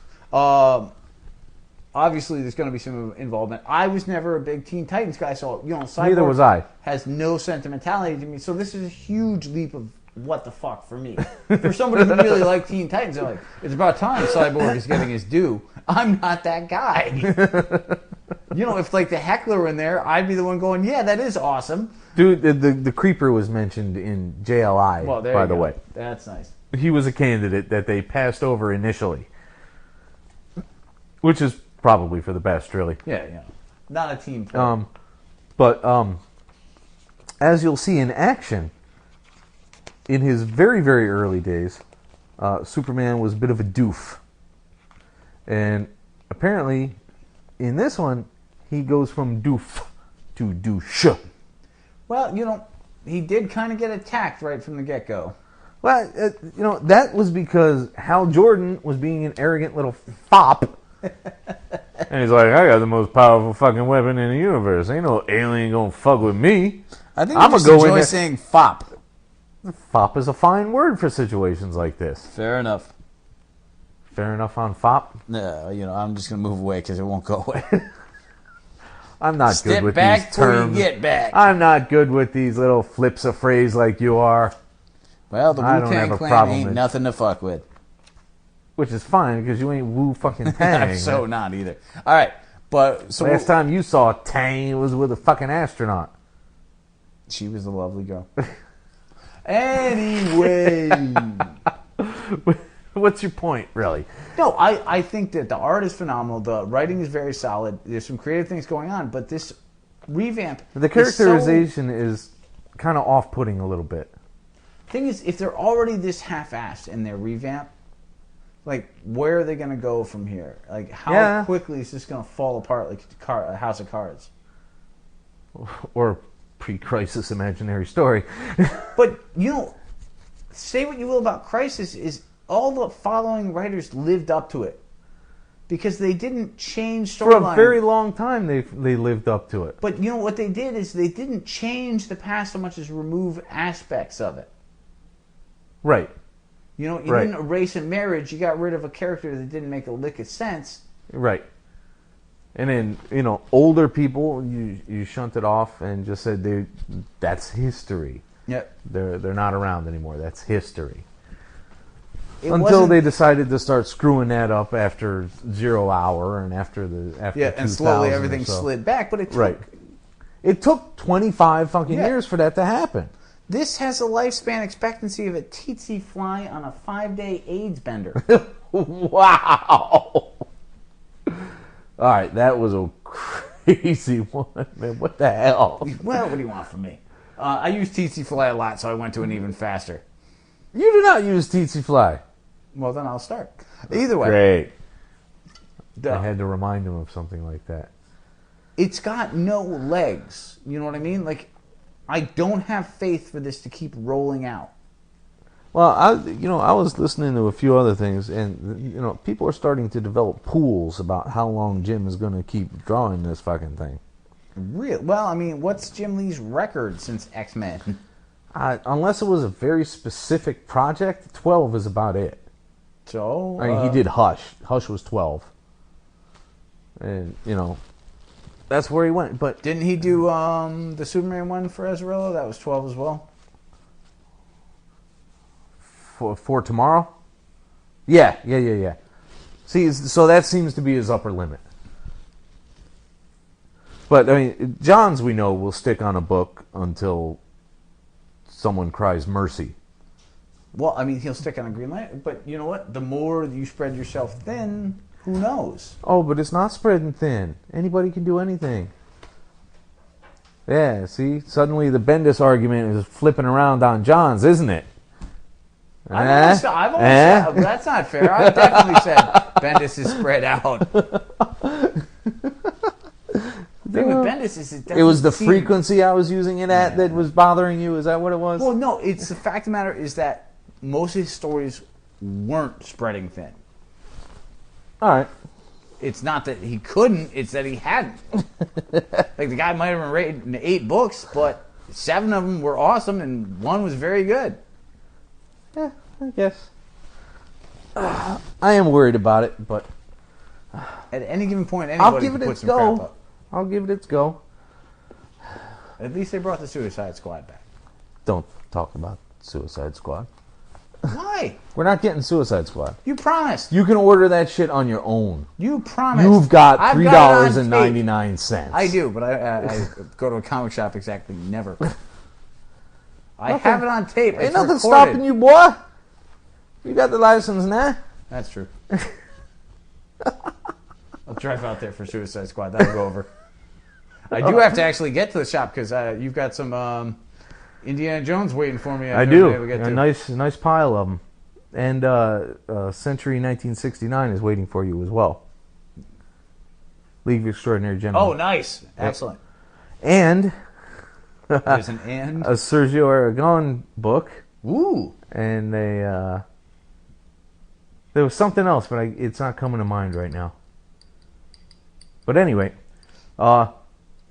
Obviously, there's going to be some involvement. I was never a big Teen Titans guy, so Cyborg Neither was I. Has no sentimentality to me. So this is a huge leap of what the fuck for me. For somebody who really liked Teen Titans, they're like, it's about time Cyborg is getting his due. I'm not that guy. If the heckler were in there, I'd be the one going, yeah, that is awesome. Dude, the Creeper was mentioned in JLI, by the way. That's nice. He was a candidate that they passed over initially, which is probably for the best, really. Yeah. Not a team player. But as you'll see in action, in his very, very early days, Superman was a bit of a doof. And apparently, in this one, he goes from doof to douche. Well, he did kind of get attacked right from the get-go. Well, that was because Hal Jordan was being an arrogant little fop. And he's like, I got the most powerful fucking weapon in the universe. Ain't no alien gonna fuck with me. I think I just enjoy saying fop. Fop is a fine word for situations like this. Fair enough. Fair enough on fop? No, I'm just going to move away because it won't go away. I'm not good with these terms. Step back before you get back. I'm not good with these little flips of phrase like you are. Well, the Wu-Tang Clan ain't nothing to fuck with. Which is fine because you ain't Wu fucking Tang. I'm so not either. All right, but so last time you saw Tang, it was with a fucking astronaut. She was a lovely girl. Anyway. What's your point, really? No, I think that the art is phenomenal. The writing is very solid. There's some creative things going on, but this revamp... The characterization is kind of off-putting a little bit. Thing is, if they're already this half-assed in their revamp, where are they going to go from here? How quickly is this going to fall apart like a House of Cards? Or pre-Crisis imaginary story. But, say what you will about Crisis, is all the following writers lived up to it. Because they didn't change storyline. For a very long time, they lived up to it. But, what they did is they didn't change the past so much as remove aspects of it. Right. You didn't erase a marriage, you got rid of a character that didn't make a lick of sense. Right. And then, older people, you shunted off and just said, that's history. Yep. They're not around anymore. That's history. Until they decided to start screwing that up after 0 Hour and after and slowly everything slid back, but it took 25 fucking years for that to happen. This has a lifespan expectancy of a tsetse fly on a 5-day AIDS bender. Wow. All right, that was a crazy one, man. What the hell? Well, what do you want from me? I use tsetse fly a lot, so I went to an even faster. You do not use tsetse fly. Well, then I'll start. Either way. Great. I had to remind him of something like that. It's got no legs. You know what I mean? Like, I don't have faith for this to keep rolling out. Well, I was listening to a few other things, and people are starting to develop pools about how long Jim is going to keep drawing this fucking thing. Real? Well, I mean, what's Jim Lee's record since X-Men? Unless it was a very specific project, 12 is about it. So I mean, he did Hush. Hush was 12, and that's where he went. But didn't he do the Superman one for Azzarello? That was 12 as well. For tomorrow? Yeah. See, so that seems to be his upper limit. But, I mean, Johns, we know, will stick on a book until someone cries mercy. Well, I mean, he'll stick on a Green Lantern, but you know what? The more you spread yourself thin, who knows? Oh, but it's not spreading thin. Anybody can do anything. Yeah, see? Suddenly the Bendis argument is flipping around on Johns, isn't it? I've always said, that's not fair. I've definitely said Bendis is spread out. The thing with Bendis is it was the frequency I was using it at that was bothering you. Is that what it was? Well, no. It's the fact of the matter is that most of his stories weren't spreading thin. All right. It's not that he couldn't; it's that he hadn't. Like the guy might have been rated 8 books, but 7 of them were awesome, and 1 was very good. Yeah, I guess. I am worried about it, but at any given point, anybody can put some crap up. I'll give it its go. At least they brought the Suicide Squad back. Don't talk about Suicide Squad. Why? We're not getting Suicide Squad. You promised. You can order that shit on your own. You promised. You've got $3.99. I do, but I go to a comic shop exactly never. I have it on tape. Ain't nothing stopping you, boy. You got the license now. That's true. I'll drive out there for Suicide Squad. That'll go over. I do have to actually get to the shop because you've got some Indiana Jones waiting for me. I do. A nice pile of them. And Century 1969 is waiting for you as well. League of Extraordinary Gentlemen. Oh, nice. Excellent. And there's an and? A Sergio Aragon book. Ooh. And there was something else, but it's not coming to mind right now. But anyway, now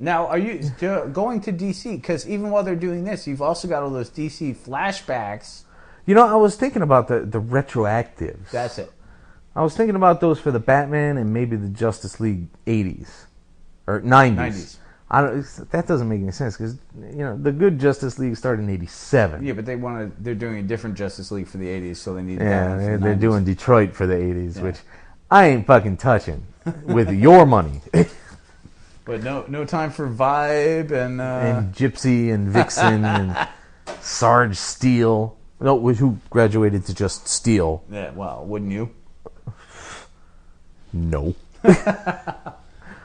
are you going to DC? Because even while they're doing this, you've also got all those DC flashbacks. I was thinking about the retroactives. That's it. I was thinking about those for the Batman and maybe the Justice League 80s or 90s. That doesn't make any sense because the good Justice League started in '87. Yeah, but they're doing a different Justice League for the '80s, so they need. Yeah, they're doing Detroit for the '80s, which I ain't fucking touching with your money. But no time for Vibe and Gypsy and Vixen and Sarge Steele. No, who graduated to just Steele. Yeah, well, wouldn't you? No.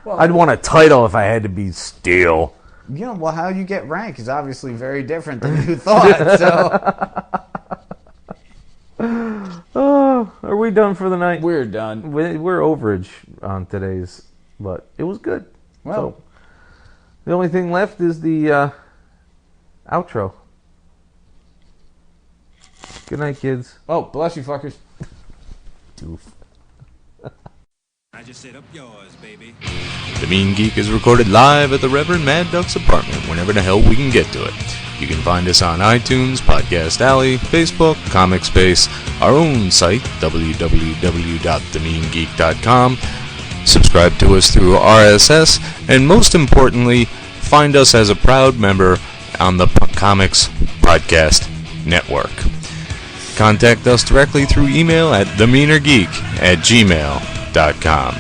Well, I'd want a title if I had to be Steele. Well, how you get rank is obviously very different than you thought. So, are we done for the night? We're done. We're overage on today's, but it was good. Well, so, the only thing left is the outro. Good night, kids. Oh, bless you, fuckers. Doof. I just set up yours, baby. The Mean Geek is recorded live at the Reverend Mad Duck's apartment whenever the hell we can get to it. You can find us on iTunes, Podcast Alley, Facebook, Comic Space, our own site, www.themeangeek.com. Subscribe to us through RSS, and most importantly, find us as a proud member on the Comics Podcast Network. Contact us directly through email at themeanergeek@gmail.com.